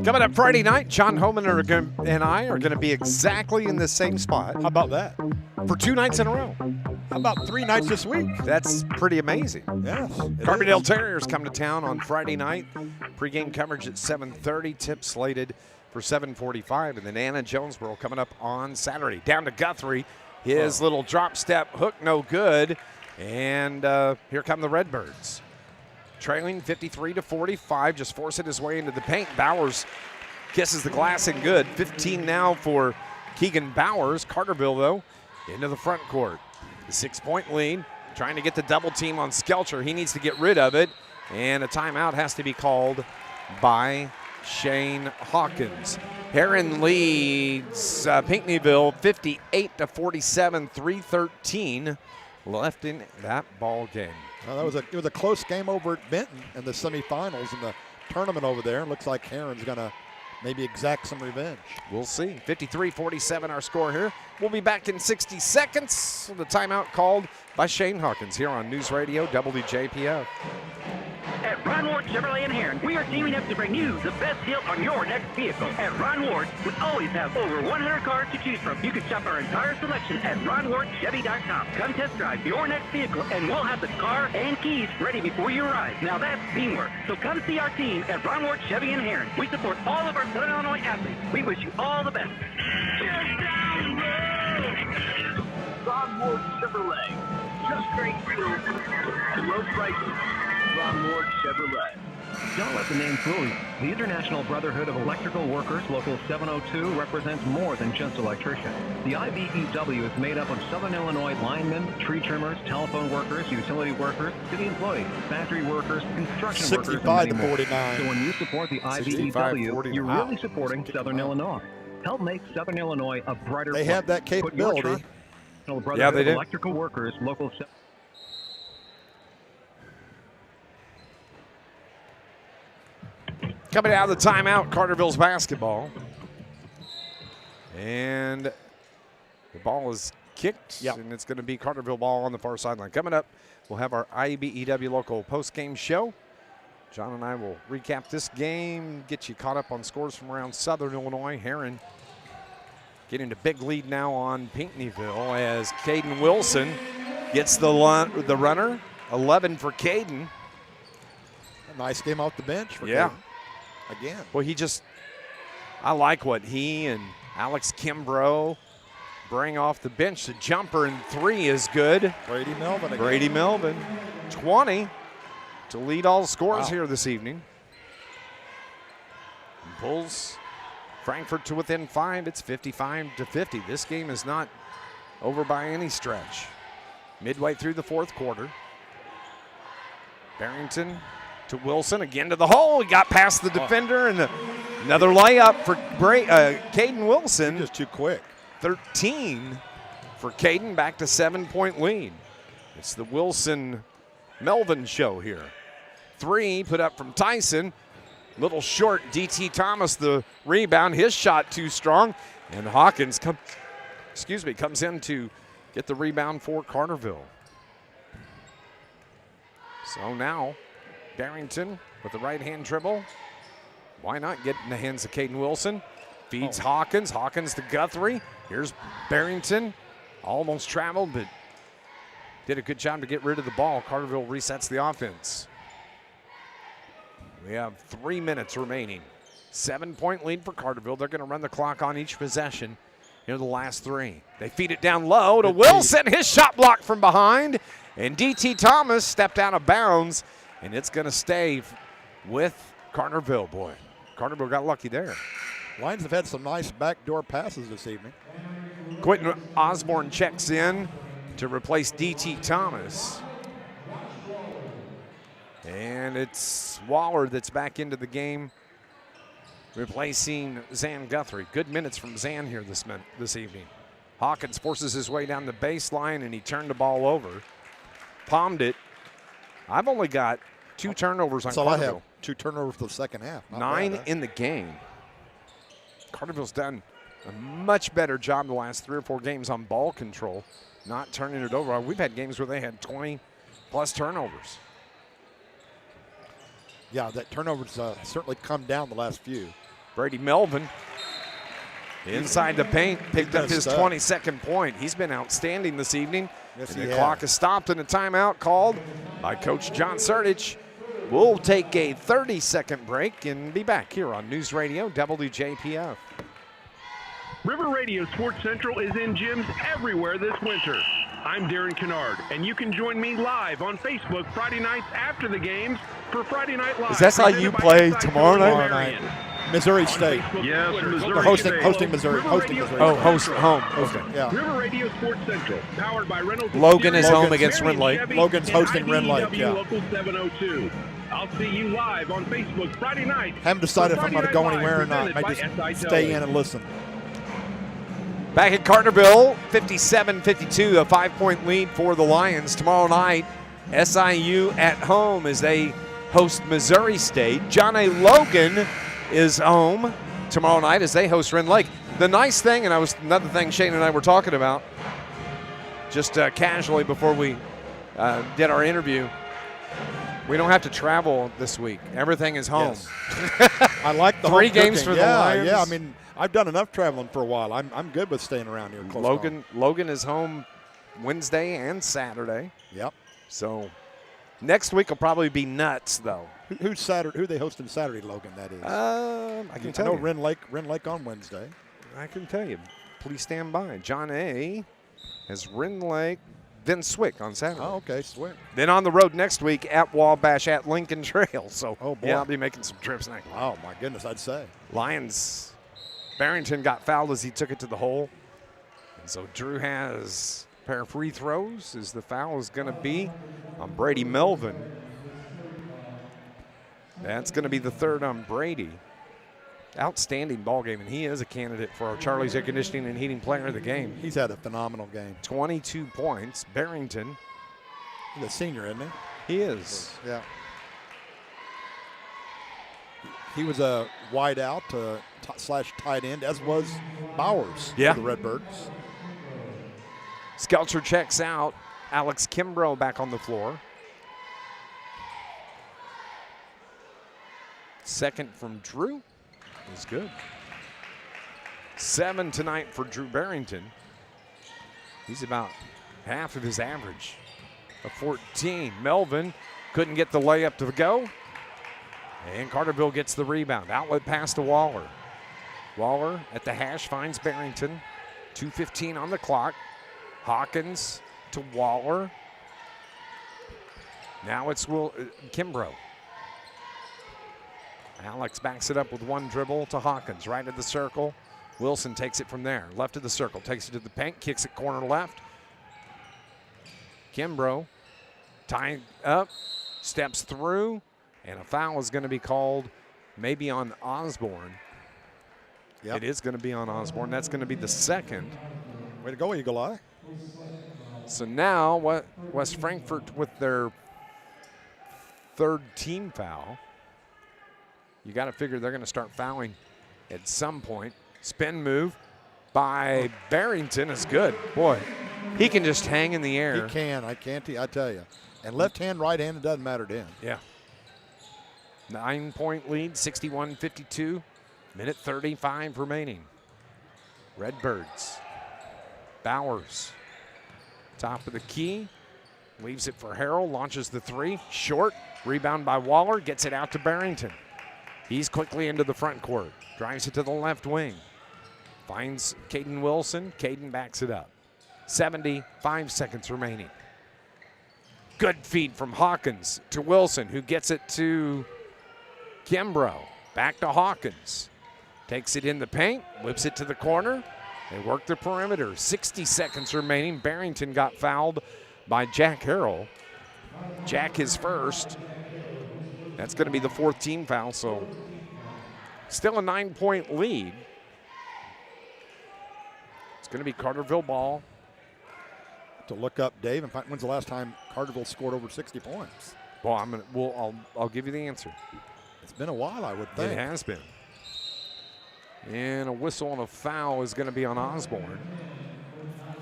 Coming up Friday night, John Homan and I are going to be exactly in the same spot. How about that? For 2 nights in a row. How about 3 nights this week? That's pretty amazing. Yes. Carbondale Terriers come to town on Friday night. Pre-game coverage at 7:30. Tip slated for 7:45. And then Anna Jonesboro coming up on Saturday. Down to Guthrie. His little drop step hook, no good. And here come the Redbirds. Trailing 53-45, just forcing his way into the paint. Bowers kisses the glass and good. 15 now for Keegan Bowers. Carterville, though, into the front court. The 6-point lead, trying to get the double team on Skelcher. He needs to get rid of it, and a timeout has to be called by Shane Hawkins. Heron leads Pinckneyville 58-47, 3:13 left in that ball game. Well, it was a close game over at Benton in the semifinals in the tournament over there. Looks like Heron's going to maybe exact some revenge. We'll see. 53-47 our score here. We'll be back in 60 seconds. The timeout called by Shane Hawkins here on News Radio WJPF. At Ron Ward Chevrolet in Heron, we are teaming up to bring you the best deal on your next vehicle. At Ron Ward, we always have over 100 cars to choose from. You can shop our entire selection at ronwardchevy.com. Come test drive your next vehicle, and we'll have the car and keys ready before you arrive. Now that's teamwork. So come see our team at Ron Ward Chevy in Heron. We support all of our Southern Illinois athletes. We wish you all the best. Ron Ward Chevrolet. Just great deals and low prices. Ron Ward Chevrolet. Don't let the name fool you. The International Brotherhood of Electrical Workers, Local 702, represents more than just electricians. The IBEW is made up of Southern Illinois linemen, tree trimmers, telephone workers, utility workers, city employees, factory workers, construction workers, and many more. 65-49. So when you support the IBEW, you're really supporting Southern Illinois. Help make Southern Illinois a brighter place. They have that capability. Put your trust- Brotherhood Yeah, they of do. Electrical Workers, Local 7. Coming out of the timeout, Carterville's basketball. And the ball is kicked, and it's going to be Carterville ball on the far sideline. Coming up, we'll have our IBEW local post-game show. John and I will recap this game, get you caught up on scores from around Southern Illinois. Heron getting a big lead now on Pinckneyville as Caden Wilson gets the runner. 11 for Caden. A nice game off the bench for Yeah. Caden. Again. Well, I like what he and Alex Kimbrough bring off the bench. The jumper and 3 is good. Brady Melvin again. Brady Melvin, 20 to lead all scores here this evening. pulls Frankfort to within 5. It's 55-50. This game is not over by any stretch. Midway through the fourth quarter. Barrington to Wilson, again to the hole. He got past the defender, and another layup for Caden Wilson. Just too quick. 13 for Caden, back to 7-point lead. It's the Wilson-Melvin show here. 3 put up from Tyson. Little short, D.T. Thomas the rebound. His shot too strong, and Hawkins comes in to get the rebound for Carterville. So now Barrington with the right-hand dribble. Why not get in the hands of Caden Wilson? Feeds Hawkins. Hawkins to Guthrie. Here's Barrington. Almost traveled, but did a good job to get rid of the ball. Carterville resets the offense. We have 3 minutes remaining. 7-point lead for Carterville. They're going to run the clock on each possession. Here are the last 3. They feed it down low to Wilson. His shot blocked from behind. And D.T. Thomas stepped out of bounds, and it's going to stay with Carterville. Boy, Carterville got lucky there. Lions have had some nice backdoor passes this evening. Quentin Osborne checks in to replace D.T. Thomas. And it's Waller that's back into the game, replacing Zan Guthrie. Good minutes from Zan here this evening. Hawkins forces his way down the baseline, and he turned the ball over. Palmed it. I've only got 2 turnovers on Carterville. I have 2 turnovers for the second half. Not 9 bad, in the game. Carterville's done a much better job the last 3 or 4 games on ball control, not turning it over. We've had games where they had 20-plus turnovers. Yeah, that turnovers certainly come down the last few. Brady Melvin inside the paint, picked up his 22nd point. He's been outstanding this evening. Yes, and the clock is stopped and a timeout called by Coach John Surdich. We'll take a 30-second break and be back here on News Radio WJPF. River Radio Sports Central is in gyms everywhere this winter. I'm Darren Kennard, and you can join me live on Facebook Friday nights after the games for Friday Night Live. Is that how you play tomorrow night? Missouri State. Yes, Missouri hosting Missouri. Oh, home. Okay. Yeah. River Radio Sports Central, powered by Reynolds. Logan is home against Rend Lake. Logan's hosting Rend Lake, yeah. Local 702. I'll see you live on Facebook Friday night. Haven't decided if I'm going to go anywhere or not. I might just stay in and listen. Back at Carterville, 57-52, a 5-point lead for the Lions. Tomorrow night, SIU at home as they host Missouri State. John A. Logan is home tomorrow night as they host Rend Lake. The nice thing, and another thing Shane and I were talking about just casually before we did our interview, we don't have to travel this week. Everything is home. Yes. I like the 3 games for the Lions. Yeah, I mean, I've done enough traveling for a while. I'm good with staying around here close home. Logan is home Wednesday and Saturday. Yep. So next week will probably be nuts, though. Who's Saturday? Who they hosting Saturday, Logan? That is. I can tell you. Rend Lake on Wednesday. I can tell you. Please stand by. John A. has Rend Lake, then Swick on Saturday. Oh, okay, Swick. Then on the road next week at Wabash at Lincoln Trail. So oh boy, yeah, I'll be making some trips next week. Oh my goodness, I'd say. Lions. Barrington got fouled as he took it to the hole. And so Drew has a pair of free throws as the foul is going to be on Brady Melvin. That's going to be the 3rd on Brady. Outstanding ball game, and he is a candidate for our Charlie's Air Conditioning and Heating Player of the Game. He's had a phenomenal game. 22 points. Barrington. He's a senior, isn't he? He is. Yeah. He was a wide out slash tight end, as was Bowers for the Redbirds. Skelcher checks out. Alex Kimbrough back on the floor. Second from Drew is good. 7 tonight for Drew Barrington. He's about half of his average of 14. Melvin couldn't get the layup to go. And Carterville gets the rebound. Outlet pass to Waller. Waller at the hash finds Barrington. 2:15 on the clock. Hawkins to Waller. Now it's Kimbrough. Alex backs it up with one dribble to Hawkins, right at the circle. Wilson takes it from there, left of the circle, takes it to the paint, kicks it corner left. Kimbrough tying up, steps through, and a foul is going to be called maybe on Osborne. Yep. It is going to be on Osborne. That's going to be the second. Way to go, Eagle Eye. So now West Frankfort with their third team foul. You got to figure they're going to start fouling at some point. Spin move by Barrington is good. Boy, he can just hang in the air. He can. I tell you. And left hand, right hand, it doesn't matter to him. Yeah. 9-point lead, 61-52. Minute 35 remaining. Redbirds. Bowers. Top of the key. Leaves it for Harrell. Launches the three. Short. Rebound by Waller. Gets it out to Barrington. He's quickly into the front court. Drives it to the left wing. Finds Caden Wilson. Caden backs it up. 75 seconds remaining. Good feed from Hawkins to Wilson, who gets it to Kimbrough. Back to Hawkins. Takes it in the paint, whips it to the corner. They work the perimeter. 60 seconds remaining. Barrington got fouled by Jack Harrell. Jack his first. That's going to be the fourth team foul, so still a 9-point lead. It's going to be Carterville ball. To look up, Dave, in fact, when's the last time Carterville scored over 60 points? Well, I'll give you the answer. It's been a while, I would think. It has been. And a whistle and a foul is going to be on Osborne.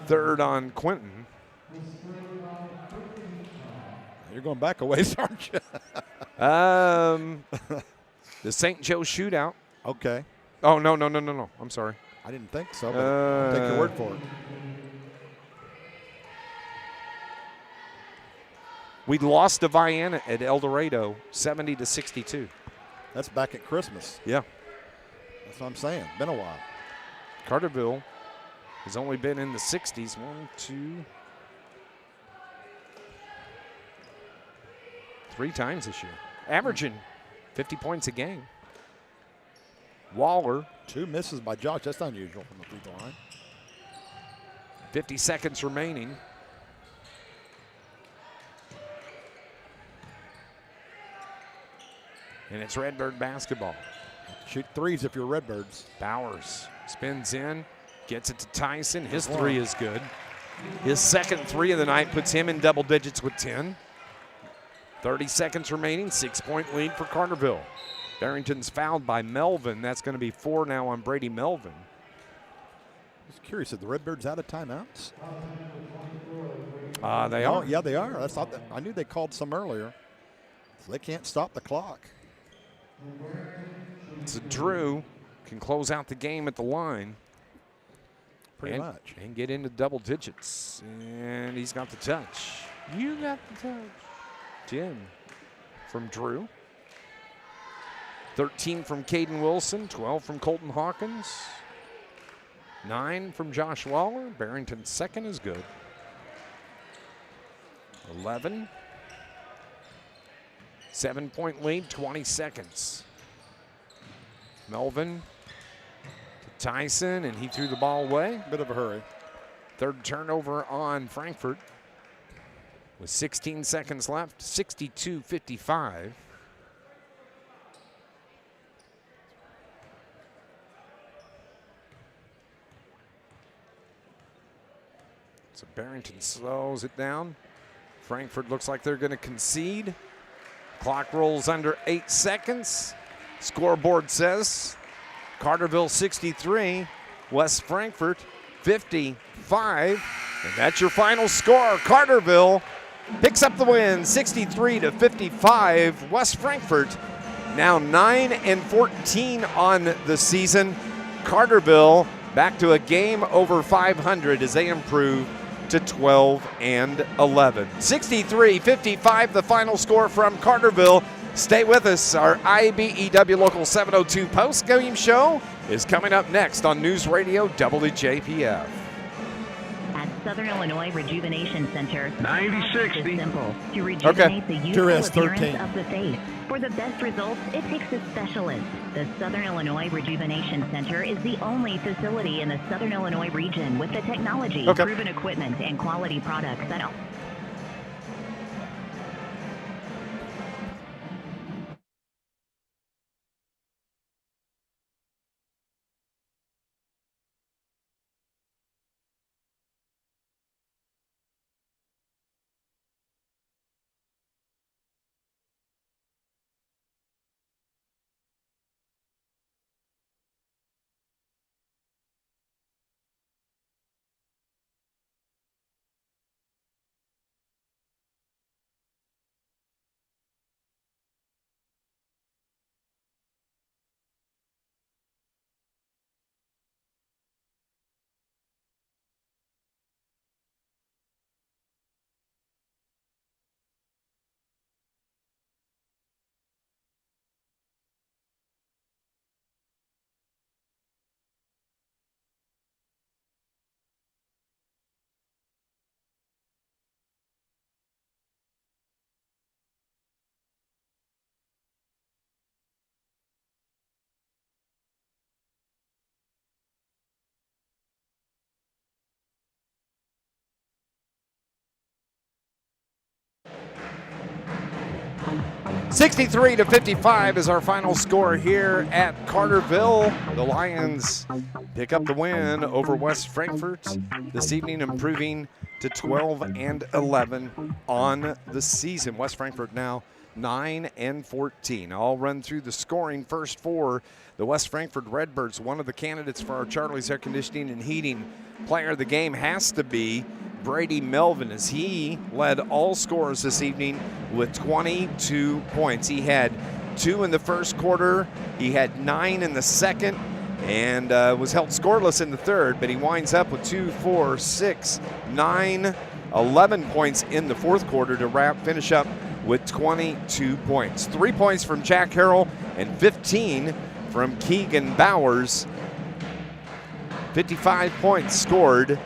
Third on Quinton. You're going back a ways, aren't you? The St. Joe shootout. Okay. Oh, no. I'm sorry. I didn't think so, but I'll take your word for it. We lost to Vienna at El Dorado, 70-62. That's back at Christmas. Yeah. That's what I'm saying. Been a while. Carterville has only been in the 60s. 1, 2, 3 times this year. Averaging 50 points a game. Waller. 2 misses by Josh. That's unusual from the free throw line. 50 seconds remaining. And it's Redbird basketball. Shoot threes if you're Redbirds. Bowers spins in, gets it to Tyson. His three is good. His second three of the night puts him in double digits with 10. 30 seconds remaining, 6-point lead for Carterville. Barrington's fouled by Melvin. That's going to be 4 now on Brady Melvin. I was curious, are the Redbirds out of timeouts? They are. Yeah, they are. I knew they called some earlier. So they can't stop the clock. So Drew can close out the game at the line. Pretty much. And get into double digits. And he's got the touch. You got the touch. 10 from Drew. 13 from Caden Wilson. 12 from Colton Hawkins. 9 from Josh Waller. Barrington's second is good. 11. 7-point lead, 20 seconds. Melvin to Tyson, and he threw the ball away. Bit of a hurry. Third turnover on Frankfort with 16 seconds left, 62-55. So Barrington slows it down. Frankfort looks like they're going to concede. Clock rolls under 8 seconds. Scoreboard says Carterville 63, West Frankfort 55. And that's your final score. Carterville picks up the win, 63-55. West Frankfort now 9-14 on the season. Carterville back to a game over 500 as they improve to 12-11. 63-55, the final score from Carterville. Stay with us. Our IBEW Local 702 post-game show is coming up next on News Radio WJPF. At Southern Illinois Rejuvenation Center. 90-60. It's simple to rejuvenate the youthful Duress, appearance 13. of the face. For the best results, it takes a specialist. The Southern Illinois Rejuvenation Center is the only facility in the Southern Illinois region with the technology, proven equipment, and quality products that 63-55 is our final score here at Carterville. The Lions pick up the win over West Frankfort this evening, improving to 12-11 on the season. West Frankfort now 9-14. I'll run through the scoring first for the West Frankfort Redbirds. One of the candidates for our Charlie's Air Conditioning and Heating Player of the Game has to be Brady Melvin, as he led all scorers this evening with 22 points. He had 2 in the first quarter, he had 9 in the second, and was held scoreless in the third, but he winds up with 2, 4, 6, 9, 11 points in the fourth quarter to finish up with 22 points. 3 points from Jack Harrell and 15 from Keegan Bowers. 55 points scored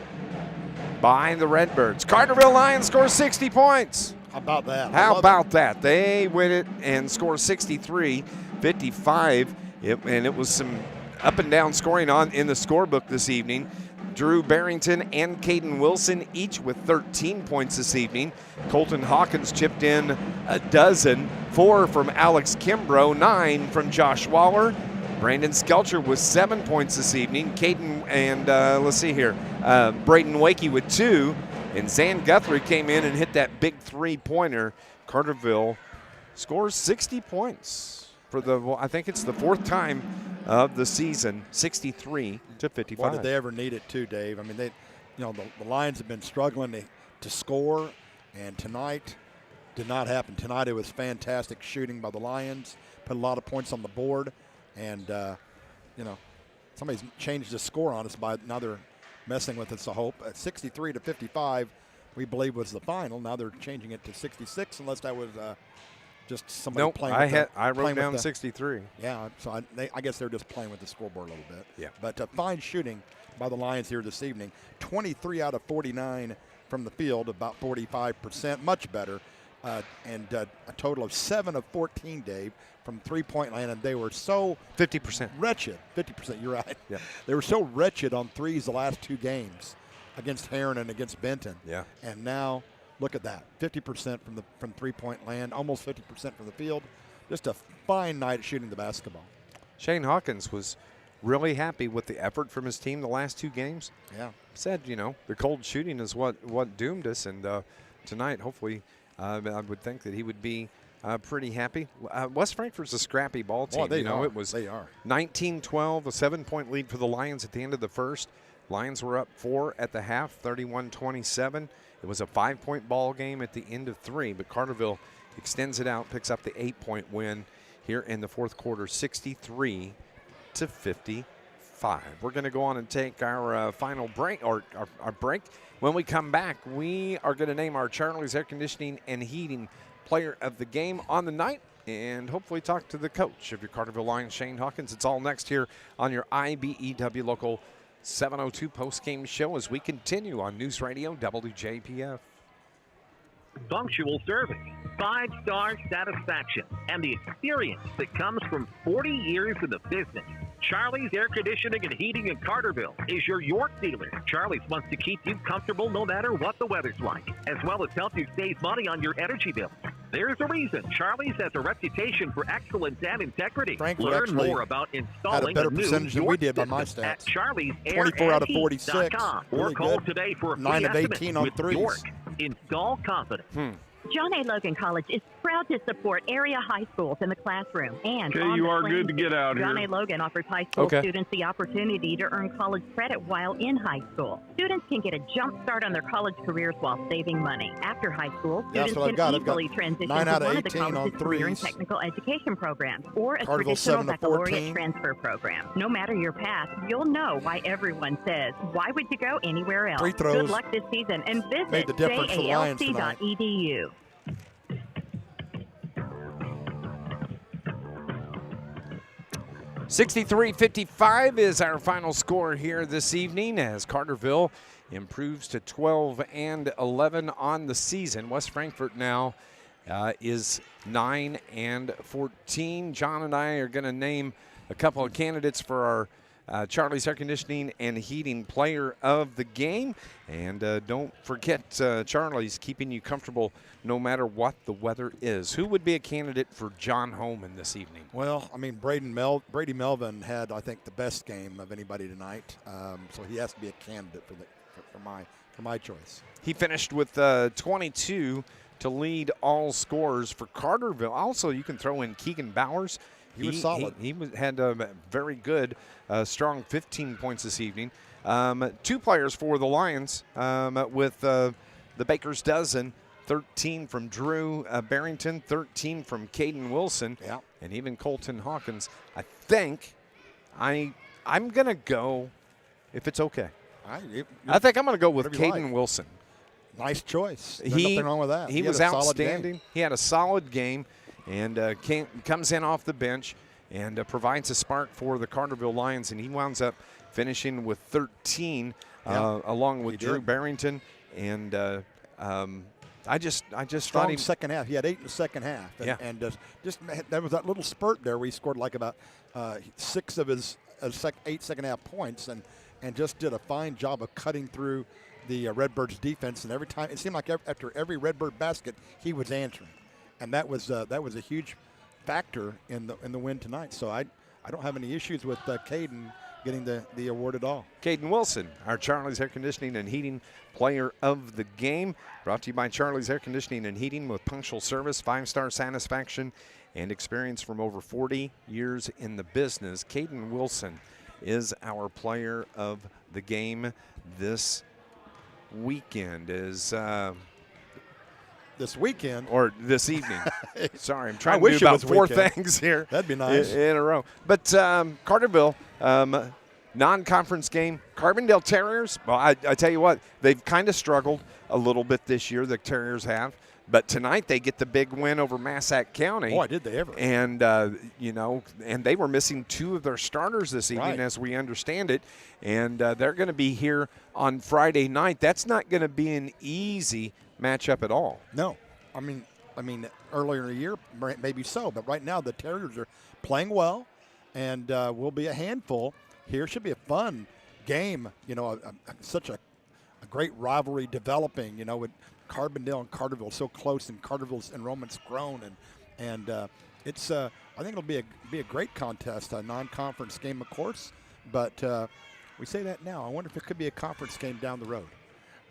by the Redbirds. Carterville Lions score 60 points. How about that? How about that? They win it and score 63-55. And it was some up and down scoring in the scorebook this evening. Drew Barrington and Caden Wilson each with 13 points this evening. Colton Hawkins chipped in a dozen, 4 from Alex Kimbrough, 9 from Josh Waller. Brandon Skelcher with 7 points this evening. Caden and let's see here, Braden Wakey with 2. And Zan Guthrie came in and hit that big 3-pointer. Carterville scores 60 points for I think it's the 4th time of the season, 63-55. Why did they ever need it too, Dave? I mean, the Lions have been struggling to score, and tonight did not happen. Tonight it was fantastic shooting by the Lions, put a lot of points on the board, and somebody's changed the score on us by now they're messing with us. I hope at 63-55, we believe was the final. Now they're changing it to 66, unless that was. Just somebody playing. I wrote down 63. Yeah, so I guess they're just playing with the scoreboard a little bit. Yeah. But fine shooting by the Lions here this evening. 23 out of 49 from the field, about 45%, much better. And a total of 7 of 14, Dave, from three-point land. And they were so 50% wretched. 50%, you're right. Yeah. They were so wretched on threes the last 2 games against Heron and against Benton. Yeah. And now, look at that, 50% from three-point land, almost 50% from the field. Just a fine night shooting the basketball. Shane Hawkins was really happy with the effort from his team the last 2 games. Yeah. Said, the cold shooting is what doomed us, and tonight, hopefully, I would think that he would be pretty happy. West Frankfort's a scrappy ball team. Oh, they are. It was they are. 19-12, a 7-point lead for the Lions at the end of the first. Lions were up 4 at the half, 31-27. It was a 5-point ball game at the end of 3, but Carterville extends it out, picks up the 8-point win here in the fourth quarter, 63-55. We're going to go on and take our final break, or our break. When we come back, we are going to name our Charlie's Air Conditioning and Heating Player of the Game on the night, and hopefully talk to the coach of your Carterville Lions, Shane Hawkins. It's all next here on your IBEW Local 7:02 post-game show as we continue on News Radio WJPF. Punctual service, 5-star satisfaction, and the experience that comes from 40 years in the business. Charlie's Air Conditioning and Heating in Carterville is your York dealer. Charlie's wants to keep you comfortable no matter what the weather's like, as well as help you save money on your energy bill. There's a reason Charlie's has a reputation for excellence and integrity. Frankfort Learn more about installing had a better a new percentage than we York did by my system at stats. 24 out of 46. Or Really call good. today for a 9 free of estimate 18 on with threes. York. Install confidence. John A. Logan College is proud to support area high schools in the classroom and Okay, on you the are playing good to get out John here. A. Logan offers high school Okay. students the opportunity to earn college credit while in high school. Students can get a jump start on their college careers while saving money. After high school, Yeah, students that's what I've got. can I've got easily transition 9 to out of one of the 18 on college's career and threes. technical education programs or a Carterville traditional 7 to baccalaureate 14. transfer program. No matter your path, you'll know why everyone says, why would you go anywhere else? Free throws Good luck this season and visit made the difference for the Lions tonight. jalc.edu. 63-55 is our final score here this evening as Carterville improves to 12-11 on the season. West Frankfort now is 9-14. John and I are going to name a couple of candidates for our Charlie's Air Conditioning and Heating Player of the Game. And don't forget, Charlie's keeping you comfortable no matter what the weather is. Who would be a candidate for John Homan this evening? Well, I mean, Brady Melvin had, I think, the best game of anybody tonight, so he has to be a candidate for my choice. He finished with 22 to lead all scorers for Carterville. Also, you can throw in Keegan Bowers. He was solid. He had a very good, strong 15 points this evening. 2 players for the Lions with the Baker's dozen. 13 from Drew Barrington, 13 from Caden Wilson, and even Colton Hawkins. I think I'm going to go, if it's okay. I think I'm going to go with Caden Wilson. Nice choice. There's nothing wrong with that. He was outstanding. He had a solid game and comes in off the bench and provides a spark for the Carterville Lions, and he winds up finishing with 13 along with Drew Barrington. And I just strong thought second half. He had 8 in the second half, and just there was that little spurt there where he scored like about 6 of his 8 second half points, and just did a fine job of cutting through the Redbirds defense. And every time it seemed like after every Redbird basket, he was answering, and that was a huge factor in the win tonight. So I don't have any issues with Caden getting the award at all. Caden Wilson, our Charlie's Air Conditioning and Heating Player of the Game, brought to you by Charlie's Air Conditioning and Heating with punctual service, 5-star satisfaction, and experience from over 40 years in the business. Caden Wilson is our Player of the Game this weekend. This weekend? Or this evening. Sorry, I'm trying to do about 4 things here. That'd be nice. In a row. But Carterville, non-conference game. Carbondale Terriers, well, I tell you what, they've kind of struggled a little bit this year, the Terriers have. But tonight they get the big win over Massac County. Boy, did they ever. And, and they were missing 2 of their starters this evening, as we understand it. And they're going to be here on Friday night. That's not going to be an easy matchup at all. No. I mean, earlier in the year, maybe so. But right now the Terriers are playing well and will be a handful here. Should be a fun game. Such a great rivalry developing, with Carbondale and Carterville so close, and Carterville's enrollment's grown, and it's I think it'll be a great contest, a non-conference game, of course, but we say that now. I wonder if it could be a conference game down the road,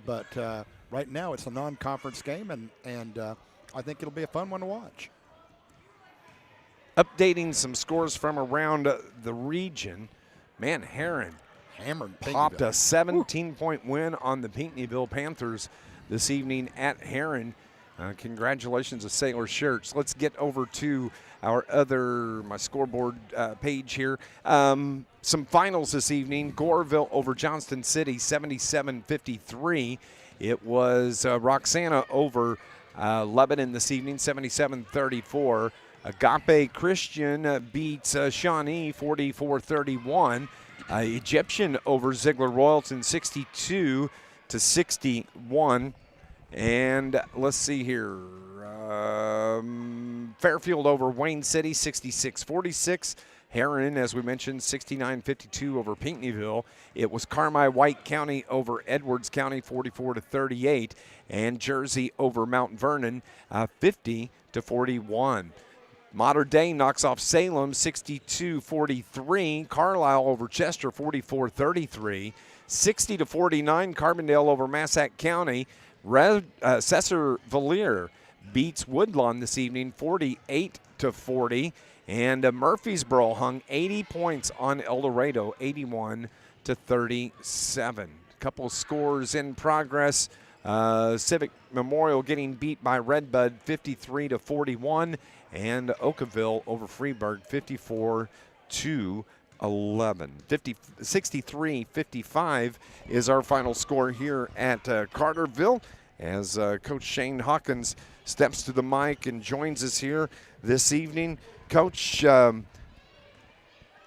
but right now it's a non-conference game, and I think it'll be a fun one to watch. Updating some scores from around the region, man, Heron popped a 17-point win on the Pinckneyville Panthers this evening at Heron. Congratulations to Sailor Shirts. Let's get over to my scoreboard page here. Some finals this evening. Goreville over Johnston City, 77-53. It was Roxana over Lebanon this evening, 77-34. Agape Christian beats Shawnee 44-31. Egyptian over Ziegler Royalton 62-61. And let's see here. Fairfield over Wayne City 66-46. Heron, as we mentioned, 69-52 over Pinckneyville. It was Carmi-White County over Edwards County 44-38. And Jersey over Mount Vernon 50-41. Mater Dei knocks off Salem 62-43. Carlisle over Chester 44-33. 60-49 Carbondale over Massac County. Cesar Valier beats Woodlawn this evening 48-40. And Murfreesboro hung 80 points on El Dorado 81-37. A couple of scores in progress. Civic Memorial getting beat by Redbud 53-41. And Oakville over Freeburg 54-11. 63-55 is our final score here at Carterville as Coach Shane Hawkins steps to the mic and joins us here this evening. Coach, about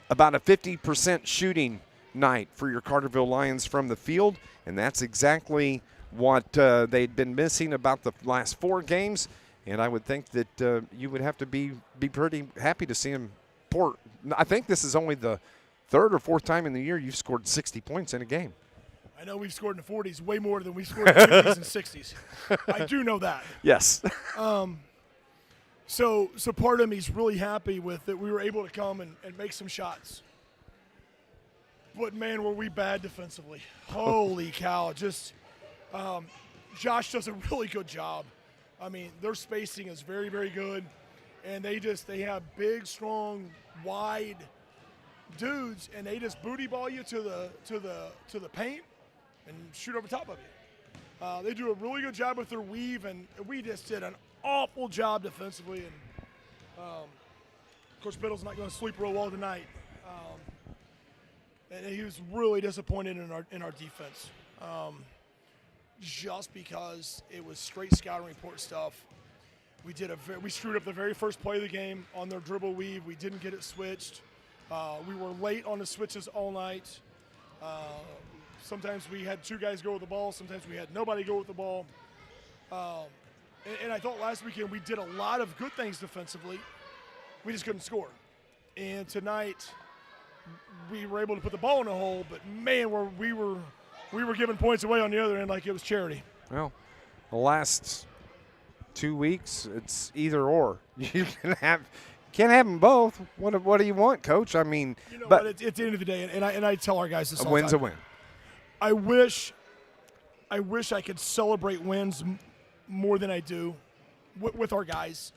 a 50% shooting night for your Carterville Lions from the field, and that's exactly what they'd been missing about the last 4 games. And I would think that you would have to be pretty happy to see him pour. I think this is only the 3rd or 4th time in the year you've scored 60 points in a game. I know we've scored in the 40s way more than we scored in the 50s and 60s. I do know that. Yes. So part of me is really happy with that we were able to come and make some shots. But, man, were we bad defensively. Holy cow. Just Josh does a really good job. I mean, their spacing is very, very good. And they have big, strong, wide dudes, and they just booty ball you to the paint and shoot over top of you. They do a really good job with their weave, and we just did an awful job defensively. And Coach Biddle's not going to sleep real well tonight. And he was really disappointed in our defense, just because it was straight scouting report stuff. We screwed up the very first play of the game on their dribble weave. We didn't get it switched. We were late on the switches all night. Sometimes we had 2 guys go with the ball. Sometimes we had nobody go with the ball. And I thought last weekend we did a lot of good things defensively. We just couldn't score. And tonight we were able to put the ball in the hole, but, man, we were giving points away on the other end like it was charity. Well, the last 2 weeks, it's either or. You can't have them both. What do you want, Coach? I mean, but at the end of the day, and I tell our guys this all the time. A win's a win. I wish I could celebrate wins more than I do with our guys.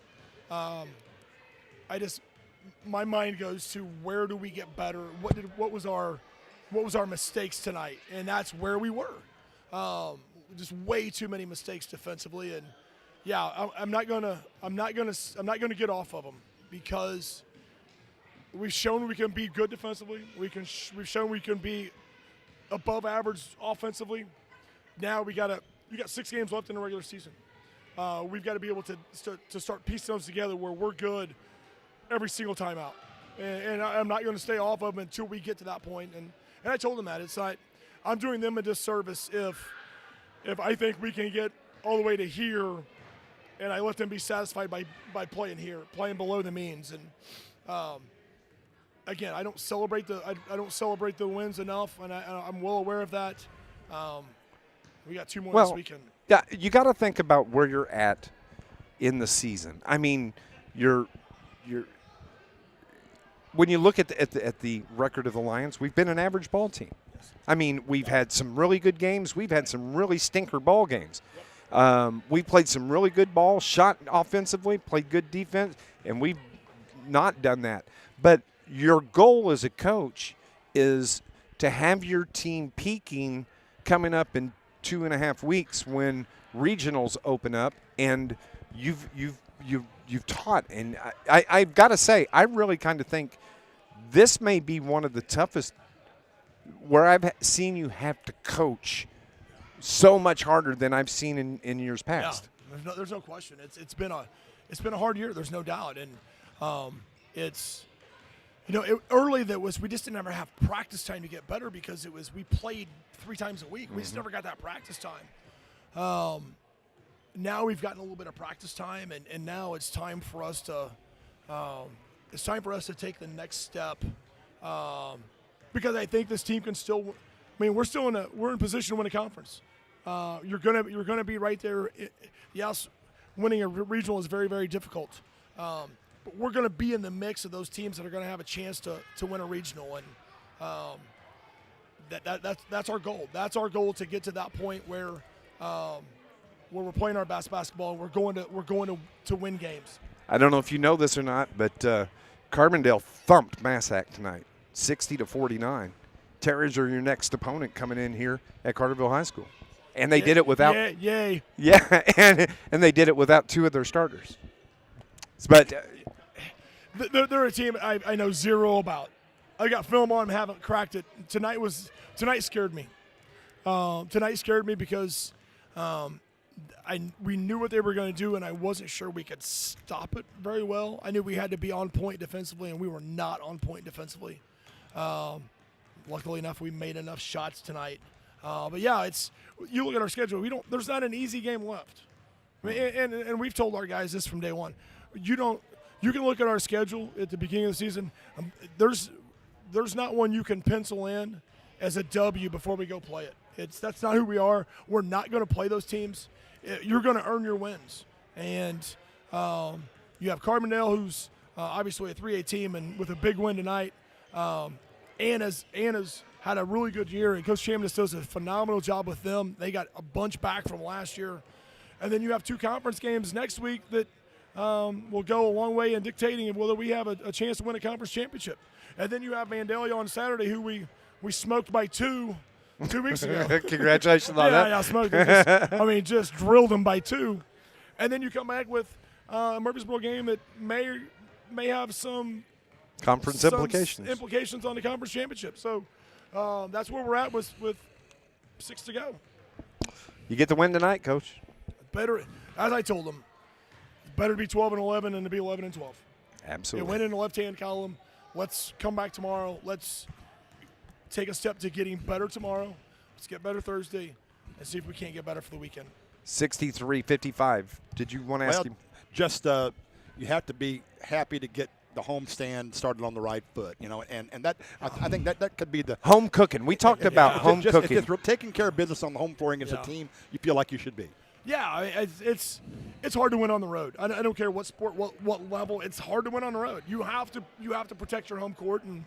My mind goes to where do we get better? What was our mistakes tonight? And that's where we were. Just way too many mistakes defensively, and yeah, I'm not gonna get off of them because we've shown we can be good defensively. We've shown we can be above average offensively. Now you got 6 games left in the regular season. We've got to be able to start piecing those together where we're good every single time out. And I'm not going to stay off of them until we get to that point. And I told them that it's not. I'm doing them a disservice if I think we can get all the way to here, and I let them be satisfied by playing here, playing below the means. And again, I don't celebrate the wins enough, and I'm well aware of that. We got 2 more this weekend. Yeah, you got to think about where you're at in the season. I mean, you're when you look at the record of the Lions, we've been an average ball team. I mean, we've had some really good games. We've had some really stinker ball games. We played some really good ball, shot offensively, played good defense, and we've not done that. But your goal as a coach is to have your team peaking coming up in 2.5 weeks when regionals open up, and you've taught. And I've got to say, I really kind of think this may be one of the toughest where I've seen you have to coach so much harder than I've seen in years past. Yeah, there's no question. It's been a hard year. There's no doubt, and early we just didn't ever have practice time to get better because we played 3 times a week. We just never got that practice time. Now we've gotten a little bit of practice time, and now it's time for us to take the next step because I think this team can still. I mean, we're in position to win a conference. You're gonna be right there. Yes, winning a regional is very, very difficult. But we're going to be in the mix of those teams that are going to have a chance to win a regional, and that's our goal. That's our goal, to get to that point where we're playing our best basketball and we're going to win games. I don't know if you know this or not, but Carbondale thumped Massac tonight, 60-49. Terriers are your next opponent coming in here at Carterville High School, and they did it without. Yay! Yeah, and they did it without 2 of their starters. But they're a team I know zero about. I got film on them, haven't cracked it. Tonight scared me. Tonight scared me because we knew what they were going to do, and I wasn't sure we could stop it very well. I knew we had to be on point defensively, and we were not on point defensively. Luckily enough, we made enough shots tonight. But yeah, you look at our schedule. There's not an easy game left. I mean, and we've told our guys this from day one. You can look at our schedule at the beginning of the season. There's not one you can pencil in as a W before we go play it. That's not who we are. We're not going to play those teams. You're going to earn your wins. And you have Carbondale, who's obviously a 3A team, and with a big win tonight. Anna's had a really good year, and Coach Chambliss does a phenomenal job with them. They got a bunch back from last year. And then you have 2 conference games next week that will go a long way in dictating whether we have a chance to win a conference championship. And then you have Vandalia on Saturday, who we smoked by 2 weeks ago. Congratulations on that. Yeah, smoked them. Just drilled them by 2. And then you come back with a Murfreesboro game that may have some implications on the conference championship. So that's where we're at with 6 to go. You get the win tonight, Coach. Better, as I told them, better to be 12-11 than to be 11-12. Absolutely. Win in the left-hand column. Let's come back tomorrow. Let's take a step to getting better tomorrow. Let's get better Thursday and see if we can't get better for the weekend. 63-55. Did you want to ask him? Just you have to be happy to get the home stand started on the right foot, and that I think that could be the home cooking. We talked about home cooking. Just taking care of business on the home floor against a team you feel like you should be. Yeah, it's hard to win on the road. I don't care what sport, what level. It's hard to win on the road. You have to protect your home court, and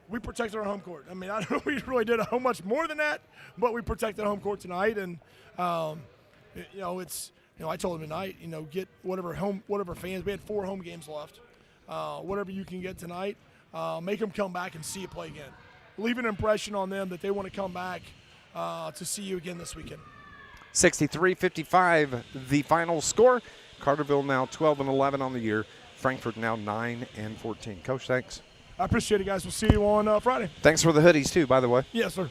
we protected our home court. I mean, I don't know if we really did how much more than that, but we protected home court tonight, and I told them tonight, get whatever fans. We had 4 home games left. Whatever you can get tonight, make them come back and see you play again. Leave an impression on them that they want to come back to see you again this weekend. 63-55, the final score. Carterville now 12-11 on the year. Frankfort now 9-14. Coach, thanks. I appreciate it, guys. We'll see you on Friday. Thanks for the hoodies, too, by the way. Yes, sir.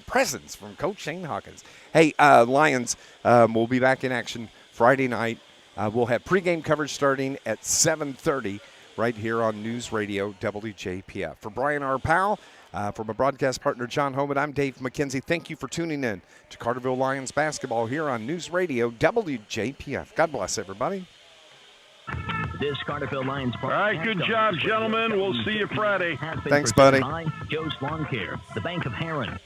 Presents from Coach Shane Hawkins. Hey, Lions, we'll be back in action Friday night. We'll have pregame coverage starting at 7:30 right here on News Radio WJPF. For Brian R. Powell, from a broadcast partner, John Homan, I'm Dave McKenzie. Thank you for tuning in to Carterville Lions basketball here on News Radio WJPF. God bless everybody. This Carterville Lions. All right, good job, gentlemen. We'll see you Friday. Thanks, buddy. Joe's Lawn Care, the Bank of Heron.